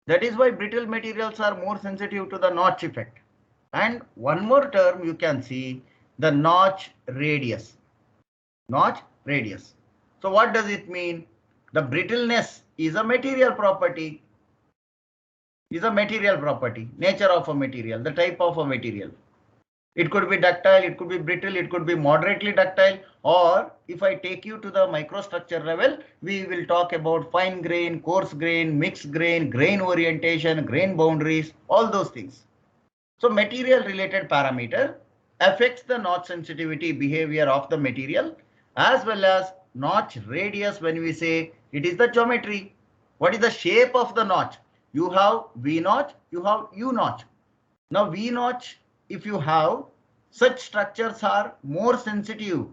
That is why brittle materials are more sensitive to the notch effect. And one more term you can see, the notch radius. Notch radius. So what does it mean? The brittleness is a material property. Nature of a material, the type of a material. It could be ductile, it could be brittle, it could be moderately ductile, or if I take you to the microstructure level, we will talk about fine grain, coarse grain, mixed grain, grain orientation, grain boundaries, all those things. So material related parameter affects the notch sensitivity behavior of the material as well as notch radius. When we say it is the geometry, what is the shape of the notch? You have V notch, you have U notch. Now V notch, if you have, such structures are more sensitive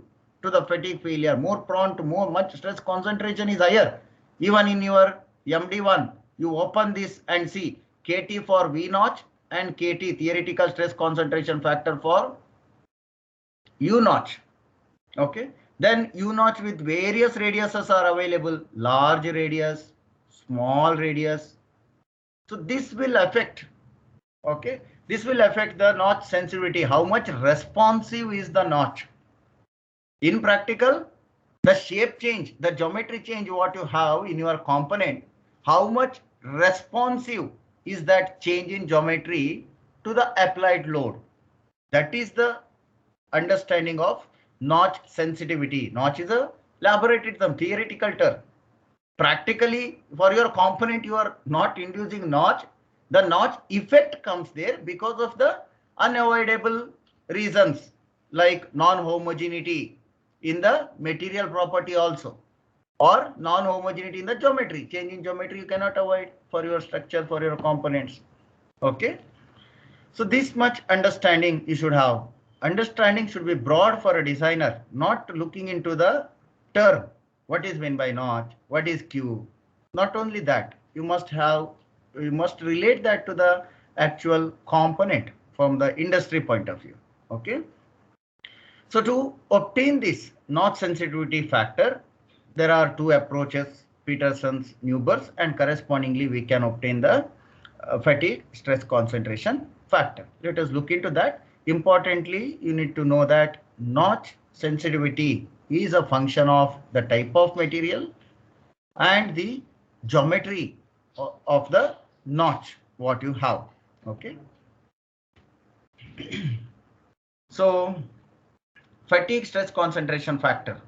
to the fatigue failure, more prone to much stress concentration is higher. Even in your MD1, you open this and see KT for V notch and KT theoretical stress concentration factor for U notch. Okay. Then U notch with various radiuses are available, large radius, small radius. So this will affect, okay, this will affect the notch sensitivity. How much responsive is the notch? In practical, the shape change, the geometry change what you have in your component, how much responsive is that change in geometry to the applied load? That is the understanding of notch sensitivity. Notch is a laboratory term, theoretical term. Practically, for your component, you are not inducing notch. The notch effect comes there because of the unavoidable reasons like non-homogeneity in the material property also, or non-homogeneity in the geometry. Change in geometry you cannot avoid for your structure, for your components. Okay. So this much understanding you should have. Understanding should be broad for a designer, not looking into the term. What is meant by notch? What is Q? Not only that, you must relate that to the actual component from the industry point of view. Okay. So to obtain this notch sensitivity factor, there are two approaches, Peterson's, Newber's, and correspondingly we can obtain the fatigue stress concentration factor. Let us look into that. Importantly, you need to know that notch sensitivity is a function of the type of material and the geometry of the notch what you have. Okay. So fatigue stress concentration factor.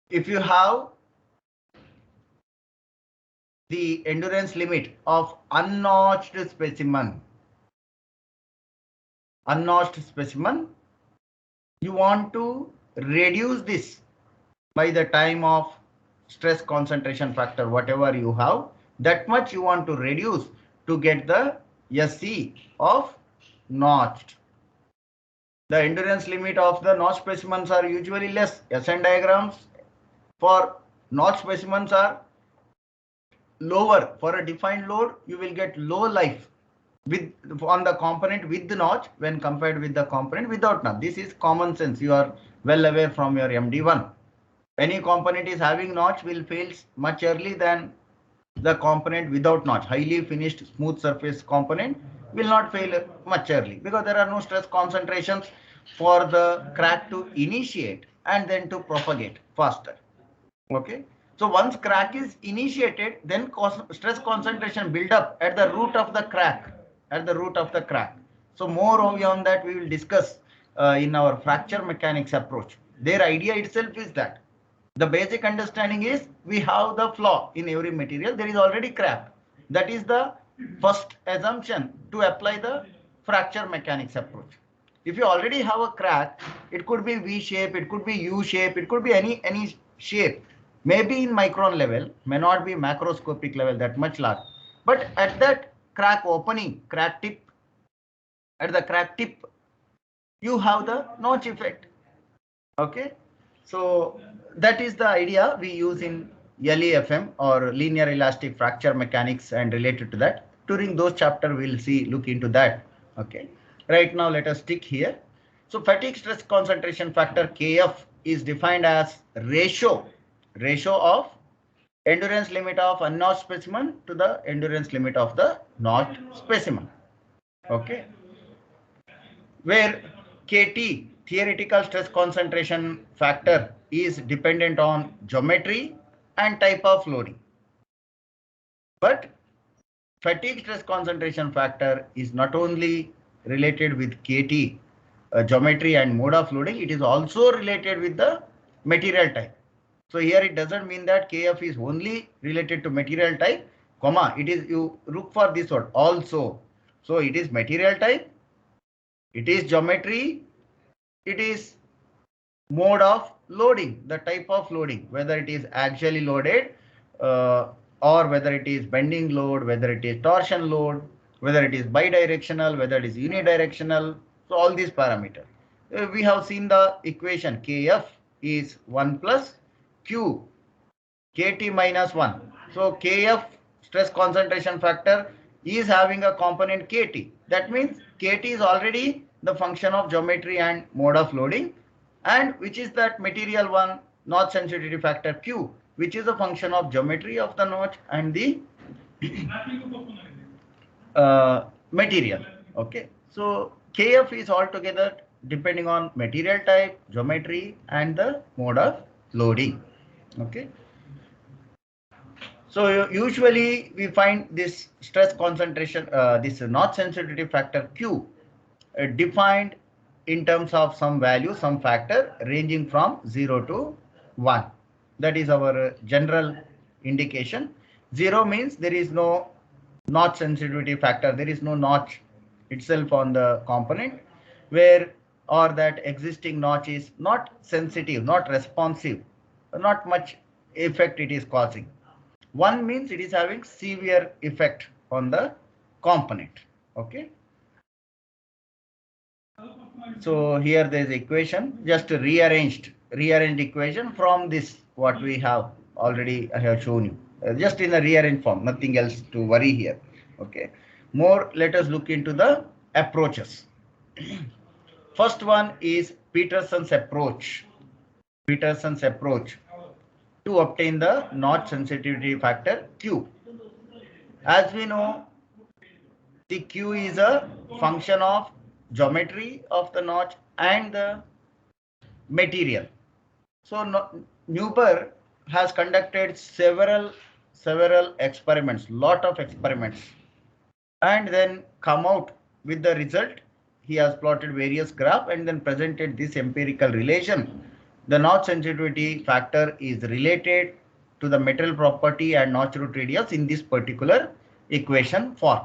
If you have the endurance limit of unnotched specimen, you want to reduce this by the time of stress concentration factor, whatever you have, that much you want to reduce to get the SC of notched. The endurance limit of the notch specimens are usually less. SN diagrams for notch specimens are lower. For a defined load, you will get low life with on the component with the notch when compared with the component without notch. This is common sense. You are well aware from your MD1. Any component is having notch will fail much early than the component without notch. Highly finished smooth surface component will not fail much early because there are no stress concentrations for the crack to initiate and then to propagate faster. Okay. So once crack is initiated, then stress concentration build up at the root of the crack, So more on that we will discuss in our fracture mechanics approach. Their idea itself is that The basic understanding is we have the flaw in every material. There is already crack. That is the first assumption to apply the fracture mechanics approach. If you already have a crack, it could be V shape, it could be U shape, it could be any shape. Maybe in micron level, may not be macroscopic level that much large. But at that crack opening, crack tip, at the crack tip, you have the notch effect. Okay, so that is the idea we use in LEFM or linear elastic fracture mechanics, and related to that during those chapter we'll see look into that. Okay, right now let us stick here. So fatigue stress concentration factor KF is defined as ratio of endurance limit of unnotched specimen to the endurance limit of the notched specimen. Okay, where KT, theoretical stress concentration factor, is dependent on geometry and type of loading. But fatigue stress concentration factor is not only related with KT, geometry and mode of loading, it is also related with the material type. So here it doesn't mean that KF is only related to material type, comma, it is, you look for this word also. So it is material type, it is geometry, it is mode of loading, the type of loading, whether it is axially loaded or whether it is bending load, whether it is torsion load, whether it is bidirectional, whether it is unidirectional. So all these parameters. We have seen the equation Kf is 1 plus Q, Kt minus 1. So Kf, stress concentration factor, is having a component Kt. That means Kt is already the function of geometry and mode of loading, and which is that material one, notch sensitivity factor Q, which is a function of geometry of the notch and the material. Okay, so Kf is altogether depending on material type, geometry, and the mode of loading. Okay, so usually we find this stress concentration, this notch sensitivity factor Q, defined in terms of some value, some factor ranging from 0 to 1. That is our general indication. 0 means there is no notch sensitivity factor, there is no notch itself on the component, where or that existing notch is not sensitive, not responsive, not much effect it is causing. 1 means it is having severe effect on the component. Okay. So here there is equation, just rearranged equation from this what we have already, I have shown you, just in a rearranged form, nothing else to worry here. Okay, more, let us look into the approaches. First one is Peterson's approach to obtain the notch sensitivity factor Q. As we know, the Q is a function of geometry of the notch and the material. So Neuber has conducted several experiments, lot of experiments, and then come out with the result. He has plotted various graphs and then presented this empirical relation. The notch sensitivity factor is related to the material property and notch root radius in this particular equation form.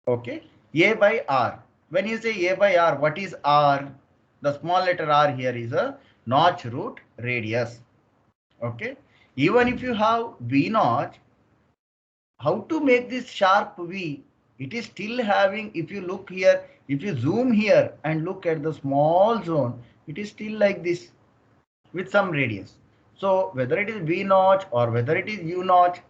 Okay, A by R. When you say A by R, what is R? The small letter R here is a notch root radius. Okay, even if you have V notch, how to make this sharp V? It is still having, if you look here, if you zoom here and look at the small zone, it is still like this with some radius. So whether it is V notch or whether it is U notch,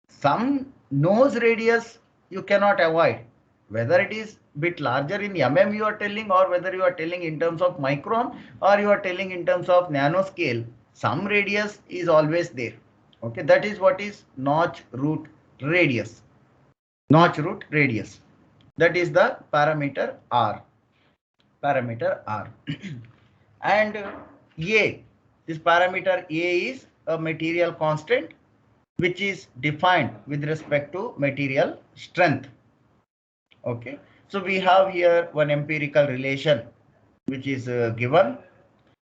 some nose radius you cannot avoid. Whether it is bit larger in mm you are telling, or whether you are telling in terms of micron, or you are telling in terms of nanoscale, some radius is always there. Okay, that is what is notch root radius. Notch root radius. That is the parameter R. Parameter R. And A, this parameter A is a material constant which is defined with respect to material strength. Okay, so we have here one empirical relation which is given.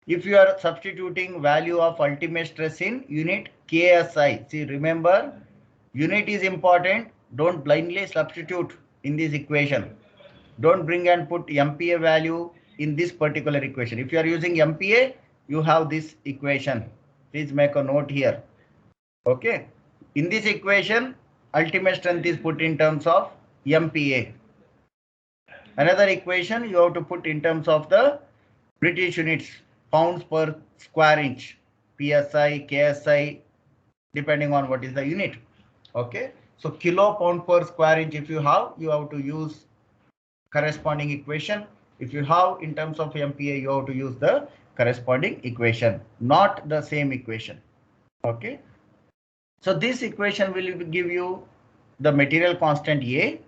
If you are substituting value of ultimate stress in unit KSI, see, remember, unit is important. Don't blindly substitute in this equation. Don't bring and put MPa value in this particular equation. If you are using MPa, you have this equation. Please make a note here. Okay. In this equation, ultimate strength is put in terms of MPa. Another equation you have to put in terms of the British units, pounds per square inch, PSI, KSI, depending on what is the unit. Okay. So kilo pound per square inch, if you have to use corresponding equation. If you have in terms of MPa, you have to use the corresponding equation, not the same equation. Okay. So this equation will give you the material constant A,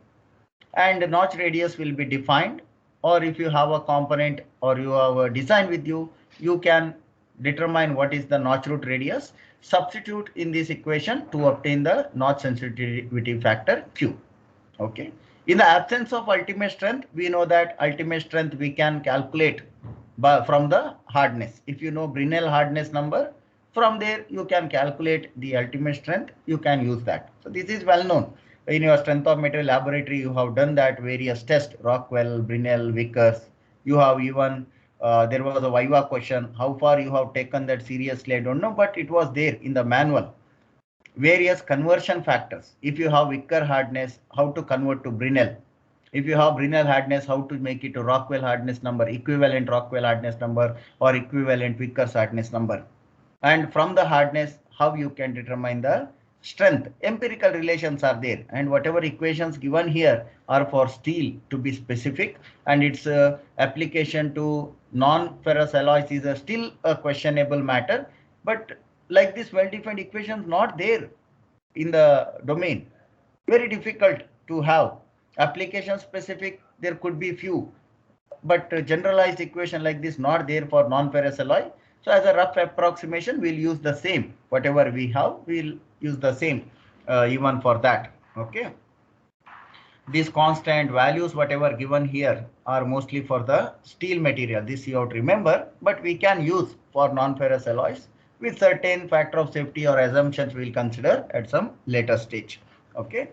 and notch radius will be defined. Or if you have a component or you have a design with you, you can determine what is the notch root radius, substitute in this equation to obtain the notch sensitivity factor Q. Okay. In the absence of ultimate strength, we know that ultimate strength we can calculate from the hardness. If you know Brinell hardness number, from there you can calculate the ultimate strength. You can use that. So this is well known. In your strength of material laboratory, you have done that various tests, Rockwell, Brinell, Vickers. You have even, there was a Viva question. How far you have taken that seriously, I don't know, but it was there in the manual. Various conversion factors. If you have Vickers hardness, how to convert to Brinell. If you have Brinell hardness, how to make it to Rockwell hardness number, equivalent Rockwell hardness number, or equivalent Vickers hardness number. And from the hardness, how you can determine the strength. Empirical relations are there, and whatever equations given here are for steel to be specific, and its application to non-ferrous alloys is still a questionable matter. But like this well-defined equations not there in the domain, very difficult to have. Application specific, there could be few, but generalized equation like this not there for non-ferrous alloy. So as a rough approximation, we'll use the same. Whatever we have, we'll use the same even for that. Okay. These constant values, whatever given here, are mostly for the steel material. This you have to remember, but we can use for non-ferrous alloys with certain factor of safety or assumptions we'll consider at some later stage. Okay.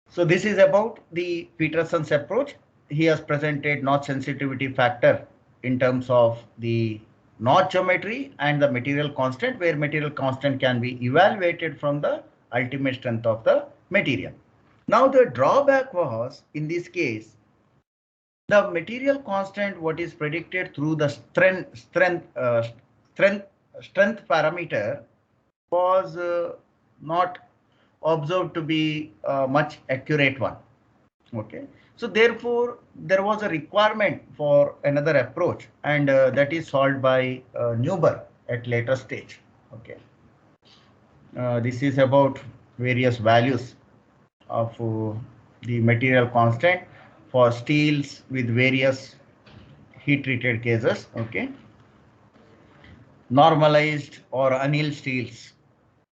So this is about the Peterson's approach. He has presented notch sensitivity factor in terms of the notch geometry and the material constant, where material constant can be evaluated from the ultimate strength of the material. Now the drawback was, in this case, the material constant, what is predicted through the strength parameter, was not observed to be a much accurate one. Okay. So therefore, there was a requirement for another approach, and that is solved by Neuber at later stage. Okay. This is about various values of the material constant for steels with various heat treated cases. Okay. Normalized or annealed steels.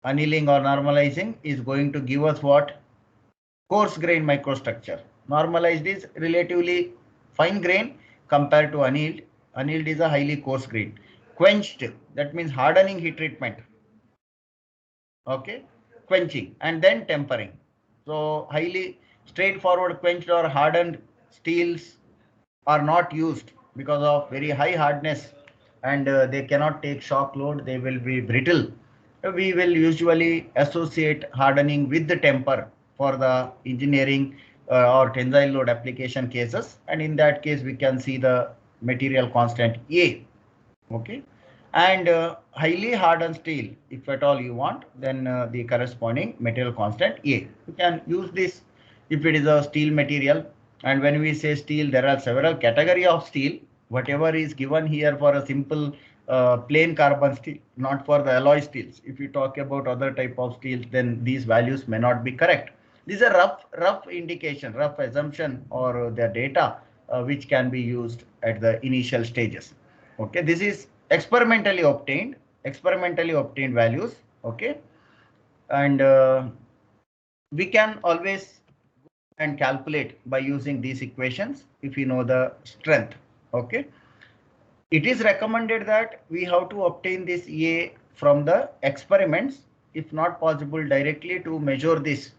Annealing or normalizing is going to give us what? Coarse grain microstructure. Normalized is relatively fine grain compared to annealed. Annealed is a highly coarse grain. Quenched, that means hardening heat treatment. Okay, quenching and then tempering. So highly straightforward quenched or hardened steels are not used because of very high hardness, and they cannot take shock load. They will be brittle. We will usually associate hardening with the temper for the engineering or tensile load application cases, and in that case we can see the material constant A. Okay. And highly hardened steel, if at all you want, then the corresponding material constant A. You can use this if it is a steel material. And when we say steel, there are several categories of steel. Whatever is given here for a simple plain carbon steel, not for the alloy steels. If you talk about other type of steels, then these values may not be correct. These are rough indication, rough assumption, or the data which can be used at the initial stages. Okay, this is experimentally obtained values. Okay, and we can always and calculate by using these equations if you know the strength. Okay, It is recommended that we have to obtain this A from the experiments. If not possible directly to measure this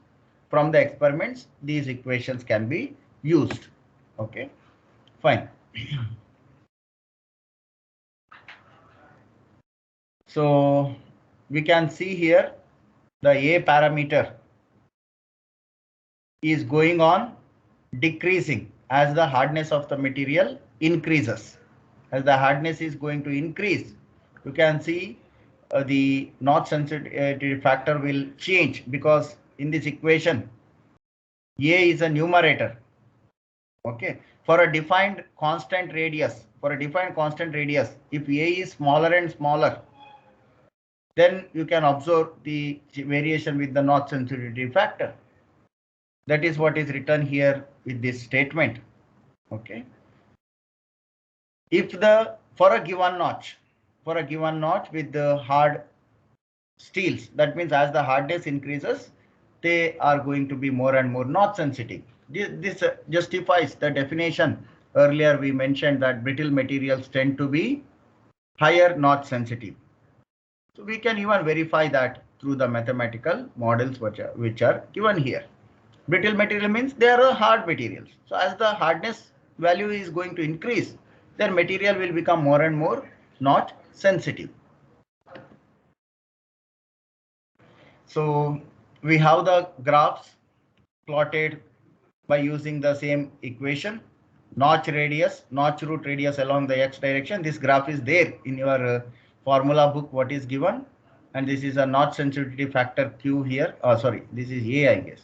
from the experiments, these equations can be used. Okay, fine. So we can see here the A parameter is going on decreasing as the hardness of the material increases. As the hardness is going to increase, you can see the notch sensitivity factor will change, because in this equation A is a numerator. Okay, for a defined constant radius, if A is smaller and smaller, then you can observe the variation with the notch sensitivity factor. That is what is written here with this statement. Okay, if the for a given notch with the hard steels, that means as the hardness increases, they are going to be more and more notch sensitive. This justifies the definition. Earlier we mentioned that brittle materials tend to be higher notch sensitive. So we can even verify that through the mathematical models which are given here. Brittle material means they are hard materials. So as the hardness value is going to increase, their material will become more and more notch sensitive. So we have the graphs plotted by using the same equation. Notch root radius along the x direction. This graph is there in your formula book, what is given. And this is a notch sensitivity factor Q here. Sorry, this is A, I guess.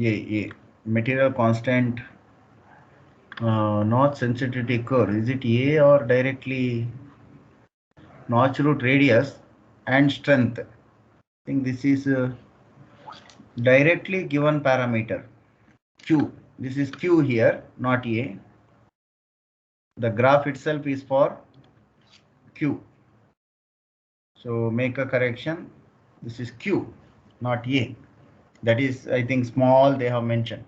A. Material constant notch sensitivity curve. Is it A or directly notch root radius and strength? I think this is directly given parameter Q. This is Q here, not A. The graph itself is for Q. So make a correction. This is Q, not A. That is, I think, small they have mentioned.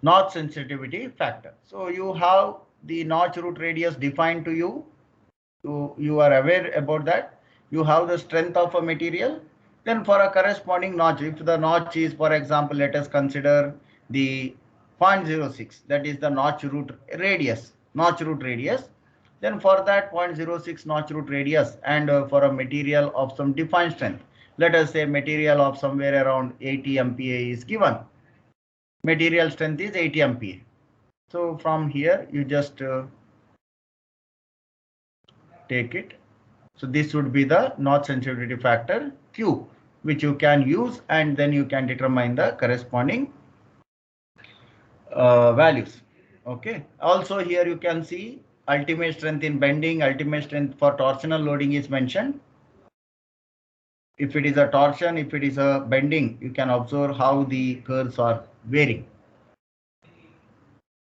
Notch sensitivity factor. So you have the notch root radius defined to you. You are aware about that. You have the strength of a material. Then for a corresponding notch, if the notch is, for example, let us consider the 0.06, that is the notch root radius. Then for that 0.06 notch root radius, and for a material of some defined strength, let us say material of somewhere around 80 MPa is given. Material strength is 80 MPa. So from here you just take it. So this would be the notch sensitivity factor Q, which you can use, and then you can determine the corresponding values. Okay. Also here you can see ultimate strength in bending, ultimate strength for torsional loading is mentioned. If it is a torsion, if it is a bending, you can observe how the curves are varying.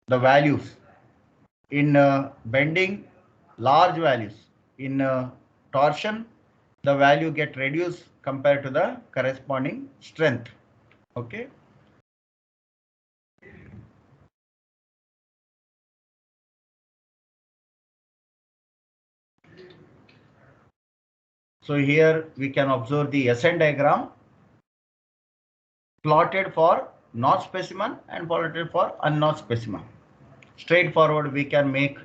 The values in bending, large values. In torsion, the value get reduced compared to the corresponding strength. Okay. So here we can observe the SN diagram plotted for notch specimen and plotted for unnotched specimen. Straightforward, we can make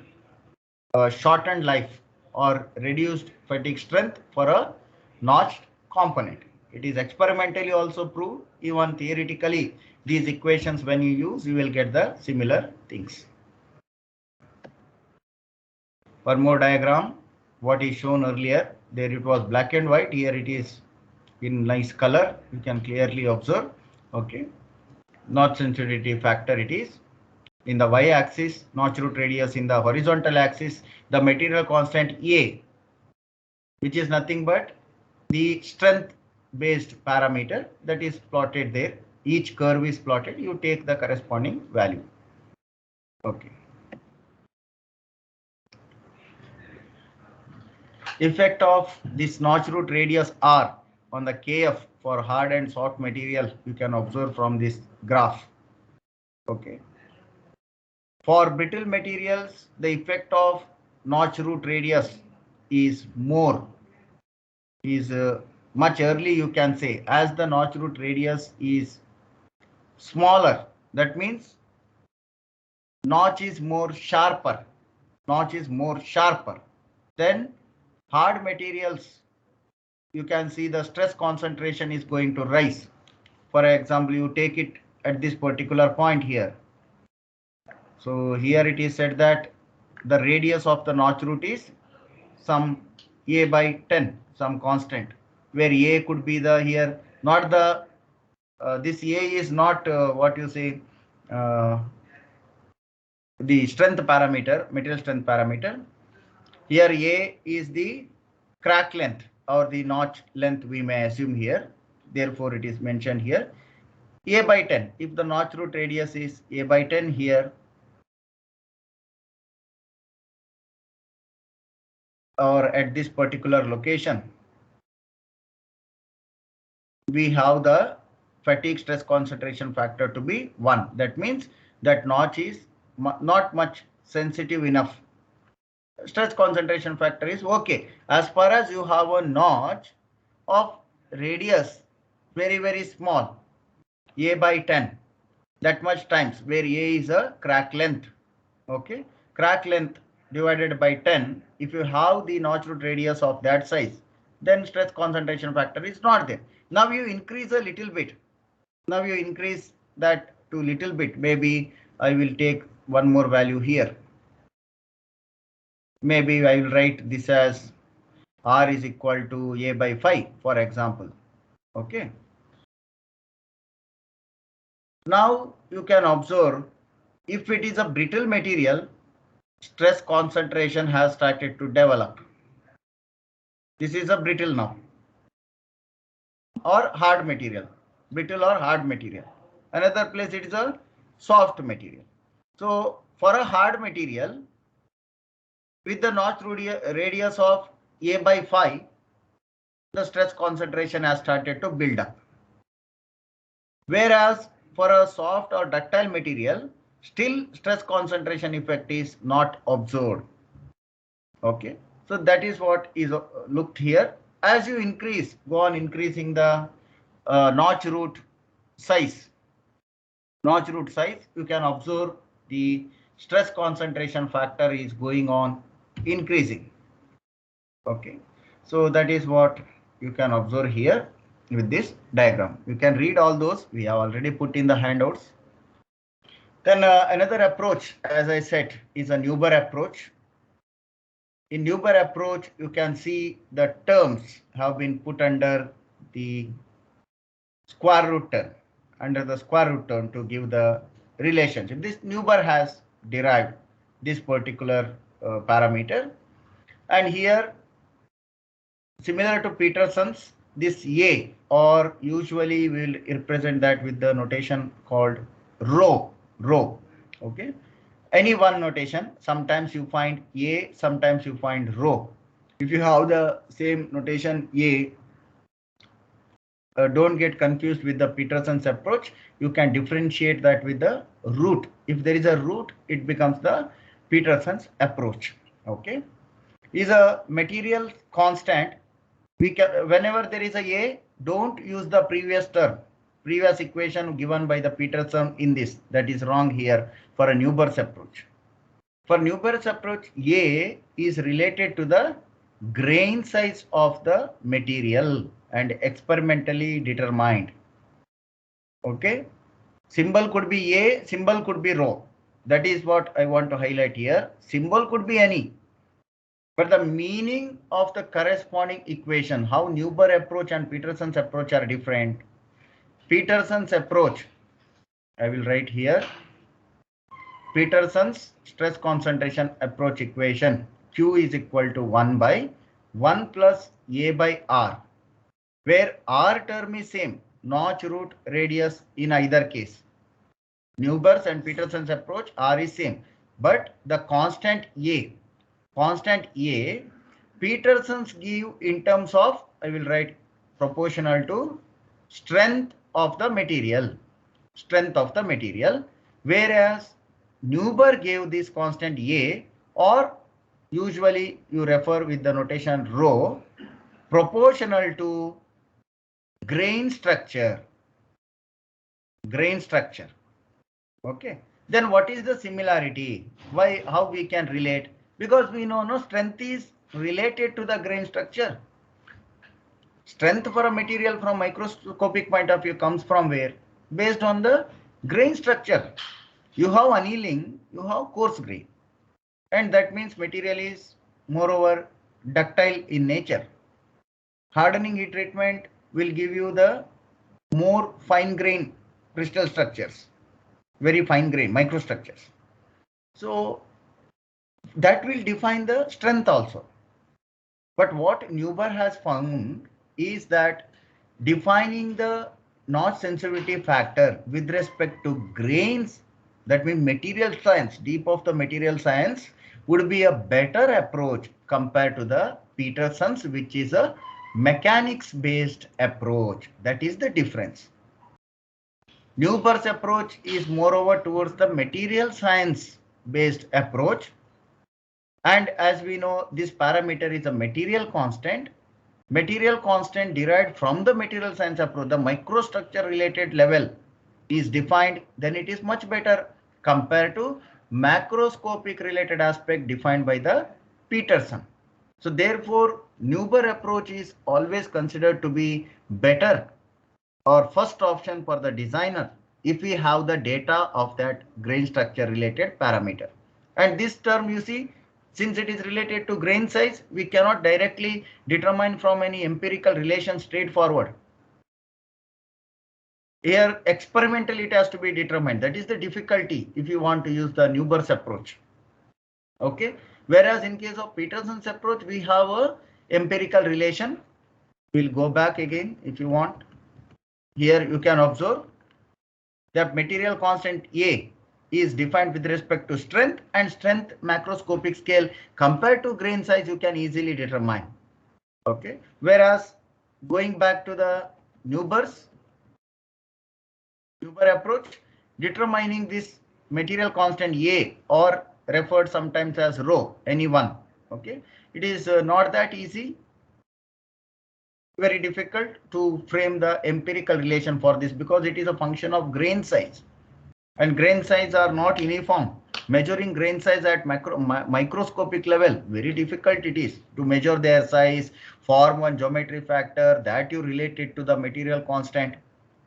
a shortened life or reduced fatigue strength for a notched component. It is experimentally also proved. Even theoretically, these equations when you use, you will get the similar things. One more diagram, what is shown earlier, there it was black and white, here it is in nice color, you can clearly observe. Okay, notch sensitivity factor it is. In the y-axis, notch root radius. In the horizontal axis, the material constant A, which is nothing but the strength based parameter that is plotted there. Each curve is plotted, you take the corresponding value. Okay. Effect of this notch root radius R on the KF for hard and soft material, you can observe from this graph. Okay. For brittle materials, the effect of notch root radius is much early, you can say, as the notch root radius is smaller. That means notch is more sharper. Notch is more sharper. Then hard materials, you can see the stress concentration is going to rise. For example, you take it at this particular point here. So here it is said that the radius of the notch root is some a by 10, some constant, where a could be the here, not the this a is not what you say the strength parameter, material strength parameter. Here a is the crack length or the notch length, we may assume here. Therefore, it is mentioned here a by 10. If the notch root radius is a by 10 here, or at this particular location, we have the fatigue stress concentration factor to be 1. That means that notch is not much sensitive enough. Stress concentration factor is okay. As far as you have a notch of radius very small, a by 10, that much times, where a is a crack length. Okay, crack length divided by 10. If you have the notch root radius of that size, then stress concentration factor is not there. Now you increase a little bit. Now you increase that to little bit. Maybe I will take one more value here. Maybe I will write this as R is equal to a by 5, for example. Okay. Now you can observe, if it is a brittle material, stress concentration has started to develop. This is a brittle now, or hard material, brittle or hard material. Another place it is a soft material. So for a hard material, with the notch radius of a by 5, the stress concentration has started to build up. Whereas for a soft or ductile material, still stress concentration effect is not observed. Okay, so that is what is looked here. As you increase, go on increasing the notch root size. Notch root size, you can observe the stress concentration factor is going on increasing. Okay, so that is what you can observe here with this diagram. You can read all those. We have already put in the handouts. Then another approach, as I said, is a Neuber approach. In Neuber approach, you can see the terms have been put under the square root term, to give the relationship. This Neuber has derived this particular parameter, and here, similar to Peterson's, this A, or usually we'll represent that with the notation called rho. Okay, any one notation. Sometimes you find A, sometimes you find rho. If you have the same notation A, don't get confused with the Peterson's approach. You can differentiate that with the root. If there is a root, it becomes the Peterson's approach. Okay, is a material constant. We can, whenever there is a, don't use the previous equation given by the Peterson in this. That is wrong here for a Neuber's approach. For Neuber's approach, A is related to the grain size of the material and experimentally determined. Okay, symbol could be A, symbol could be rho. That is what I want to highlight here. Symbol could be any, but the meaning of the corresponding equation, how Neuber approach and Peterson's approach are different. Peterson's approach, I will write here, Peterson's stress concentration approach equation, Q is equal to 1 by 1 plus A by R, where R term is same, notch root radius in either case. Neuber's and Peterson's approach, R is same, but the constant A, Peterson's give in terms of, I will write proportional to strength of the material. Strength of the material. Whereas Neuber gave this constant A, or usually you refer with the notation rho, proportional to grain structure. Grain structure. Okay. Then what is the similarity? Why? How we can relate? Because we know no strength is related to the grain structure. Strength for a material from microscopic point of view comes from where? Based on the grain structure. You have annealing, you have coarse grain. And that means material is moreover ductile in nature. Hardening heat treatment will give you the more fine grain crystal structures, very fine grain microstructures. So that will define the strength also. But what Neuber has found is that defining the notch sensitivity factor with respect to grains, that means material science, deep of the material science, would be a better approach compared to the Peterson's, which is a mechanics based approach. That is the difference. Neuber's approach is moreover towards the material science based approach. And as we know, this parameter is a material constant. Material constant derived from the material science approach, the microstructure related level is defined, then it is much better compared to macroscopic related aspect defined by the Peterson. So therefore, Neuber approach is always considered to be better or first option for the designer if we have the data of that grain structure related parameter. And this term, you see, since it is related to grain size, we cannot directly determine from any empirical relation straightforward. Here, experimentally, it has to be determined. That is the difficulty if you want to use the Neuber's approach. Okay. Whereas in case of Peterson's approach, we have a empirical relation. We'll go back again if you want. Here you can observe that material constant A is defined with respect to strength, and strength macroscopic scale compared to grain size you can easily determine. Okay. Whereas going back to the Neuber approach, determining this material constant A, or referred sometimes as rho, any one. Okay. It is not that easy. Very difficult to frame the empirical relation for this because it is a function of grain size. And grain size are not uniform. Measuring grain size at microscopic level, very difficult it is to measure their size, form one geometry factor that you relate it to the material constant.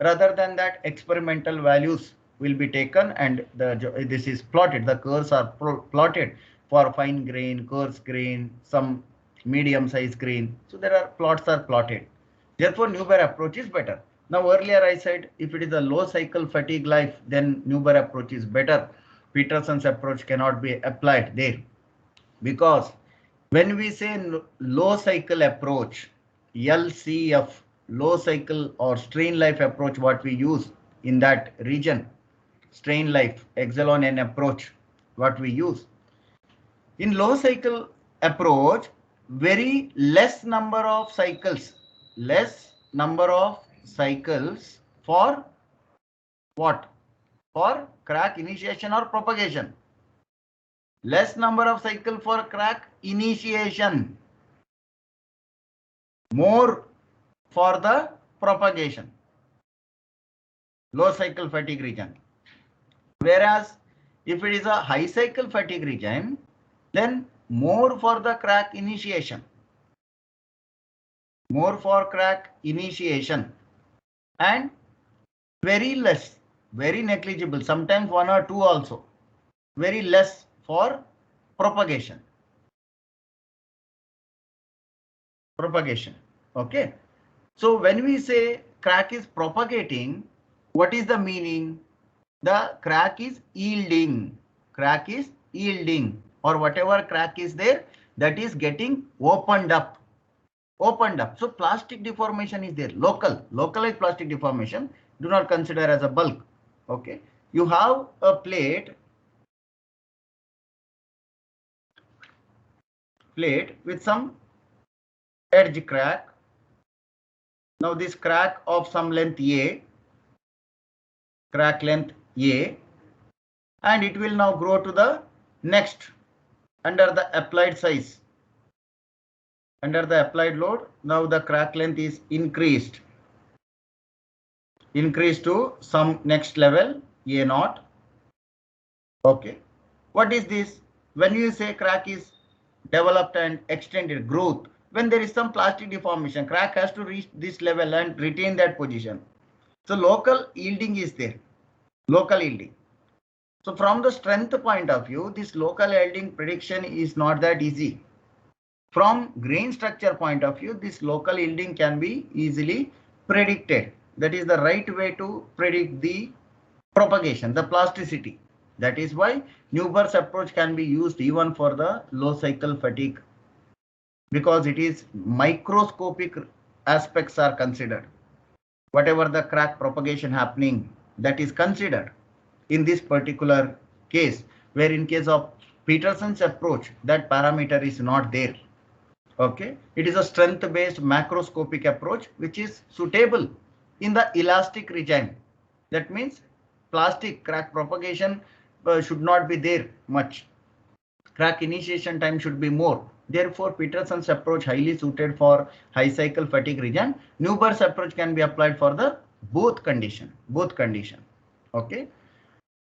Rather than that, experimental values will be taken and this is plotted. The curves are plotted for fine grain, coarse grain, some medium size grain. So there are plots are plotted. Therefore, Neuber approach is better. Now, earlier I said if it is a low cycle fatigue life, then Neuber approach is better. Peterson's approach cannot be applied there because when we say low cycle approach, LCF, low cycle or strain life approach, what we use in that region, strain life, epsilon n approach, what we use. In low cycle approach, very less number of cycles for what? For crack initiation or propagation. Less number of cycle for crack initiation, more for the propagation. Low cycle fatigue region. Whereas if it is a high cycle fatigue region, then more for the crack initiation. More for crack initiation and very less, very negligible, sometimes 1 or 2 also, very less for propagation. Okay. So when we say crack is propagating, what is the meaning? The crack is yielding. Crack is yielding, or whatever crack is there, that is getting opened up. So plastic deformation is there, localized plastic deformation, do not consider as a bulk. Okay. You have a plate with some edge crack, Now this crack of some length A, crack length A, and it will now grow to the next under the applied size. Under the applied load, now the crack length is increased to some next level, A0. Okay. What is this? When you say crack is developed and extended, growth, when there is some plastic deformation, crack has to reach this level and retain that position. So local yielding is there, local yielding. So from the strength point of view, this local yielding prediction is not that easy. From grain structure point of view, this local yielding can be easily predicted. That is the right way to predict the propagation, the plasticity. That is why Newber's approach can be used even for the low cycle fatigue, because it is microscopic aspects are considered. Whatever the crack propagation happening, that is considered in this particular case, where in case of Peterson's approach, that parameter is not there. Okay, it is a strength based macroscopic approach which is suitable in the elastic regime. That means plastic crack propagation should not be there much. Crack initiation time should be more. Therefore, Peterson's approach highly suited for high cycle fatigue region. Newber's approach can be applied for the both condition. Okay,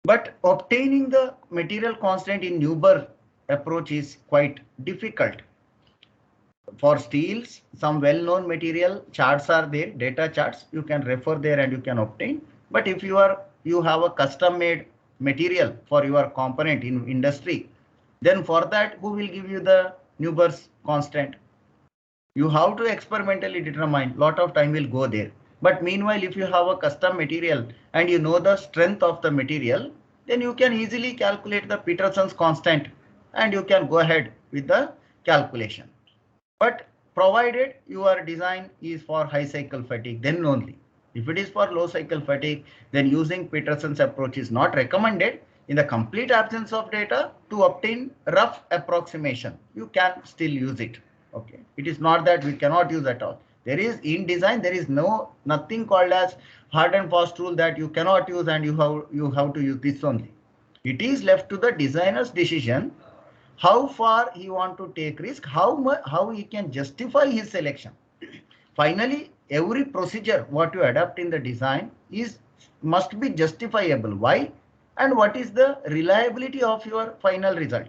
but obtaining the material constant in Newber's approach is quite difficult. For steels, some well-known material charts are there, data charts. You can refer there and you can obtain. But if you have a custom-made material for your component in industry, then for that, who will give you the Newber's constant? You have to experimentally determine. Lot of time will go there. But meanwhile, if you have a custom material and you know the strength of the material, then you can easily calculate the Peterson's constant and you can go ahead with the calculation. But provided your design is for high cycle fatigue, then only. If it is for low cycle fatigue, then using Peterson's approach is not recommended. In the complete absence of data, to obtain rough approximation, you can still use it. Okay, it is not that we cannot use at all. There is in design, there is nothing called as hard and fast rule that you cannot use and you have to use this only. It is left to the designer's decision how far he want to take risk, how he can justify his selection. Finally, every procedure what you adapt in the design must be justifiable. Why? And what is the reliability of your final result?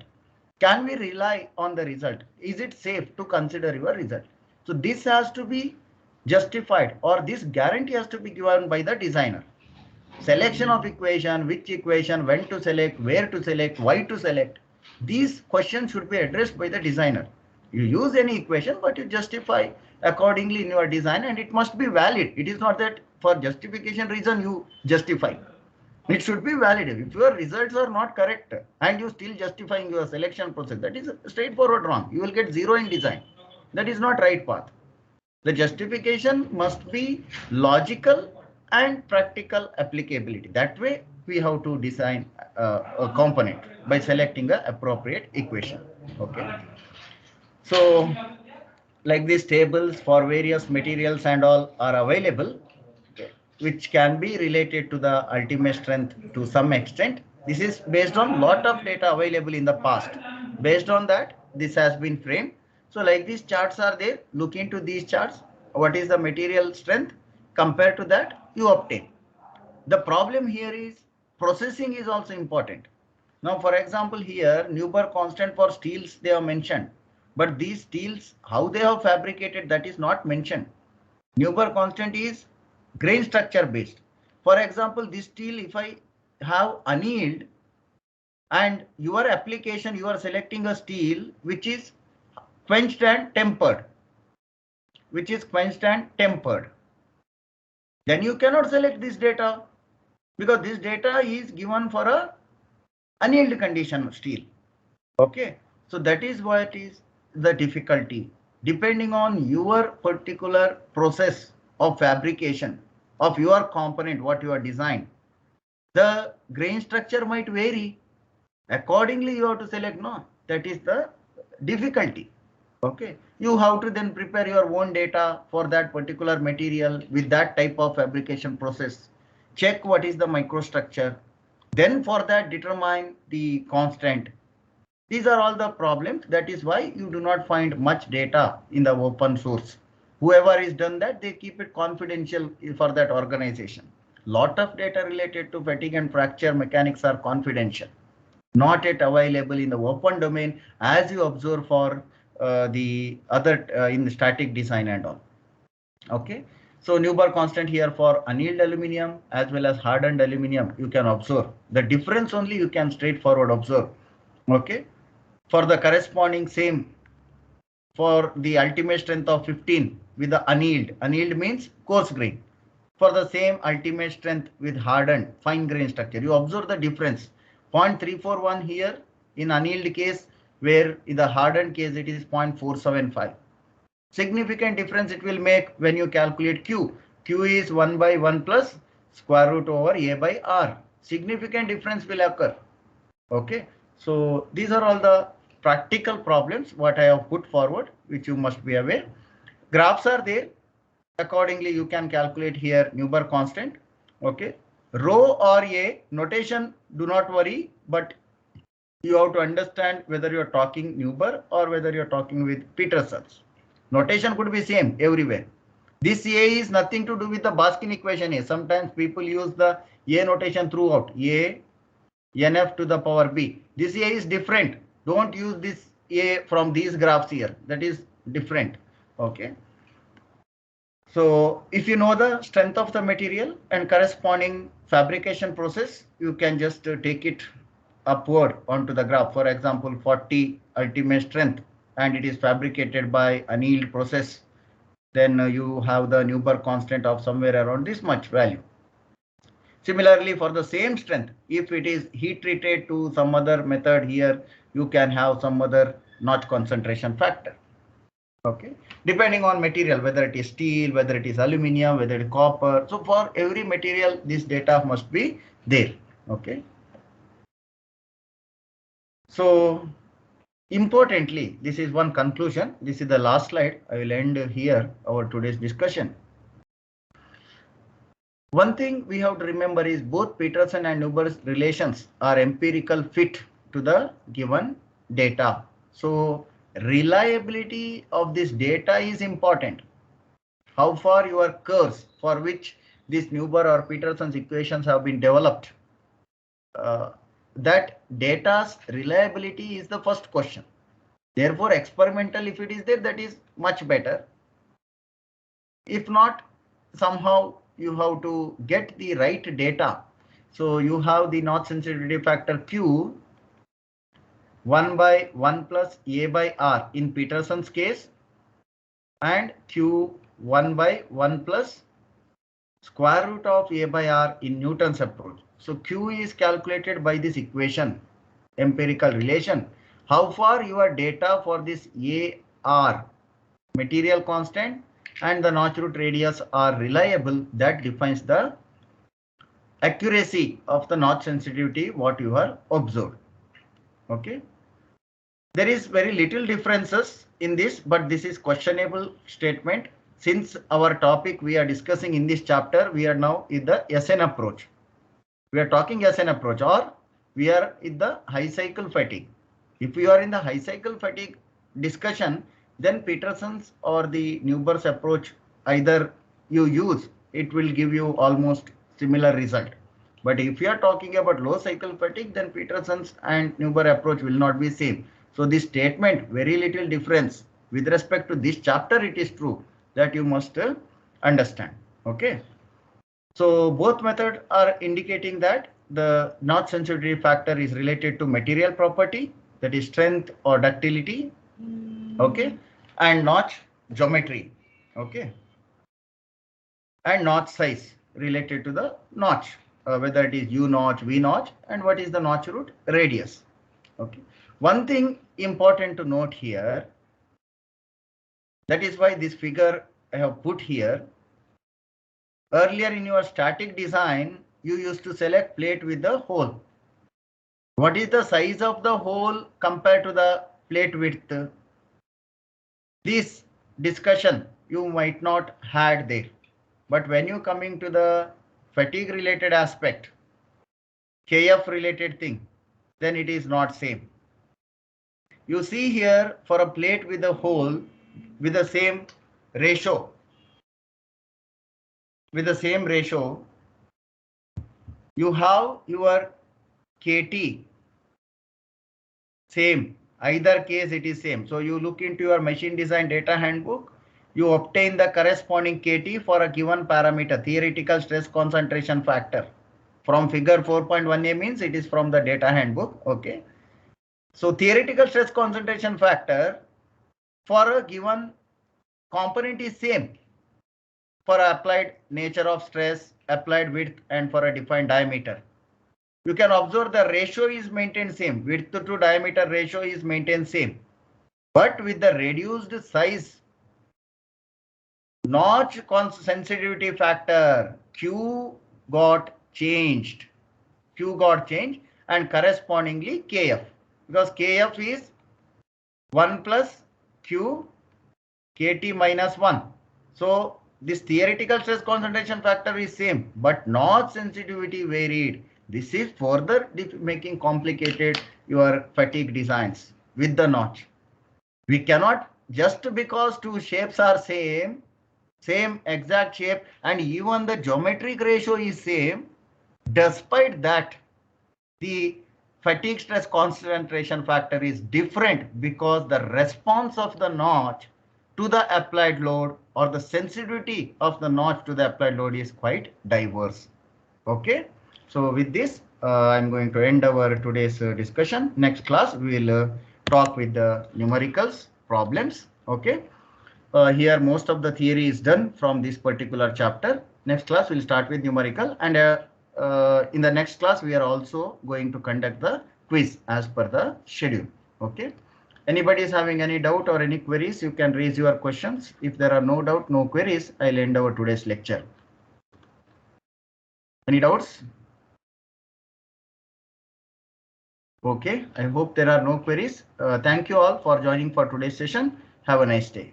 Can we rely on the result? Is it safe to consider your result? So this has to be justified, or this guarantee has to be given by the designer. Selection of equation, which equation, when to select, where to select, why to select. These questions should be addressed by the designer. You use any equation, but you justify accordingly in your design, and it must be valid. It is not that for justification reason you justify. It should be valid. If your results are not correct and you still justifying your selection process, that is straightforward wrong. You will get 0 in design. That is not right path. The justification must be logical and practical applicability. That way we have to design a component by selecting the appropriate equation. Okay. So like these tables for various materials and all are available, okay, which can be related to the ultimate strength to some extent. This is based on lot of data available in the past. Based on that, this has been framed. So like these charts are there, look into these charts. What is the material strength? Compared to that, you obtain. The problem here is processing is also important. Now, for example, here Newberg constant for steels they have mentioned, but these steels, how they have fabricated, that is not mentioned. Newberg constant is grain structure based. For example, this steel, if I have annealed and your application, you are selecting a steel which is quenched and tempered, then you cannot select this data because this data is given for a annealed condition of steel. Okay, so that is what is the difficulty. Depending on your particular process of fabrication of your component, what you are designed, the grain structure might vary. Accordingly, you have to select. No, that is the difficulty. Okay, You have to then prepare your own data for that particular material with that type of fabrication process. Check what is the microstructure. Then for that determine the constant. These are all the problems. That is why you do not find much data in the open source. Whoever is done that, they keep it confidential for that organization. Lot of data related to fatigue and fracture mechanics are confidential, not yet available in the open domain as you observe for the other in the static design and all. Okay. So Newberg constant here for annealed aluminium as well as hardened aluminium, you can observe. The difference only you can straightforward observe. Okay. For the corresponding same for the ultimate strength of 15 with the annealed. Annealed means coarse grain. For the same ultimate strength with hardened fine grain structure, you observe the difference. 0.341 here in annealed case, where in the hardened case it is 0.475. Significant difference it will make when you calculate Q. Q is 1 by 1 plus square root over A by R. Significant difference will occur. Okay. So these are all the practical problems what I have put forward, which you must be aware. Graphs are there. Accordingly, you can calculate here Newberg constant. Okay. Rho or A notation, do not worry, but you have to understand whether you're talking Newberg or whether you're talking with Peterson's. Notation could be same everywhere. This A is nothing to do with the Baskin equation A. Sometimes people use the A notation throughout. A NF to the power B. This A is different. Don't use this A from these graphs here. That is different. Okay. So if you know the strength of the material and corresponding fabrication process, you can just take it upward onto the graph. For example, 40 ultimate strength, and it is fabricated by annealed process. Then you have the Newberg constant of somewhere around this much value. Similarly, for the same strength, if it is heat treated to some other method here, you can have some other notch concentration factor. Okay, depending on material, whether it is steel, whether it is aluminium, whether it is copper. So for every material, this data must be there. Okay. So importantly, this is one conclusion. This is the last slide. I will end here our today's discussion. One thing we have to remember is both Peterson and Newberg's relations are empirical fit to the given data. So reliability of this data is important. How far your curves for which these Newberg or Peterson's equations have been developed, that data's reliability is the first question. Therefore, experimental, if it is there, that is much better. If not, somehow you have to get the right data. So you have the notch sensitivity factor Q 1 by 1 plus A by R in Peterson's case, and Q 1 by 1 plus square root of A by R in Newton's approach. So Q is calculated by this equation, empirical relation. How far your data for this AR material constant and the notch root radius are reliable, that defines the accuracy of the notch sensitivity what you have observed. Okay. There is very little differences in this, but this is questionable statement. Since our topic we are discussing in this chapter, we are now in the SN approach. We are talking SN approach, or we are in the high cycle fatigue. If we are in the high cycle fatigue discussion, then Peterson's or the Newberg's approach, either you use, it will give you almost similar result. But if you are talking about low cycle fatigue, then Peterson's and Newberg approach will not be same. So this statement, very little difference with respect to this chapter, it is true that you must understand. Okay. So both methods are indicating that the notch sensitivity factor is related to material property, that is strength or ductility. Okay. And notch geometry. Okay. And notch size related to the notch, whether it is U notch, V notch, and what is the notch root radius. Okay. One thing important to note here, that is why this figure I have put here. Earlier in your static design, you used to select plate with the hole. What is the size of the hole compared to the plate width? This discussion you might not had there, but when you coming to the fatigue related aspect, KF related thing, then it is not same. You see here for a plate with a hole with the same ratio, you have your KT same. Either case it is same. So you look into your machine design data handbook, you obtain the corresponding KT for a given parameter, theoretical stress concentration factor. From figure 4.1a means it is from the data handbook. Okay. So theoretical stress concentration factor for a given component is same for applied nature of stress, applied width, and for a defined diameter. You can observe the ratio is maintained same. Width to diameter ratio is maintained same. But with the reduced size, notch sensitivity factor, Q got changed. Q got changed and correspondingly KF. Because KF is 1 plus Q KT minus 1. So this theoretical stress concentration factor is same, but notch sensitivity varied. This is further making complicated your fatigue designs with the notch. We cannot, just because two shapes are same exact shape, and even the geometric ratio is same, despite that the fatigue stress concentration factor is different because the response of the notch to the applied load or the sensitivity of the notch to the applied load is quite diverse. Okay, so with this I'm going to end our today's discussion. Next class we will talk with the numericals problems. Okay, here most of the theory is done from this particular chapter. Next class we'll start with numerical, and in the next class we are also going to conduct the quiz as per the schedule. Okay, anybody is having any doubt or any queries, you can raise your questions. If there are no doubt, no queries, I'll end our today's lecture. Any doubts? Okay, I hope there are no queries. Thank you all for joining for today's session. Have a nice day.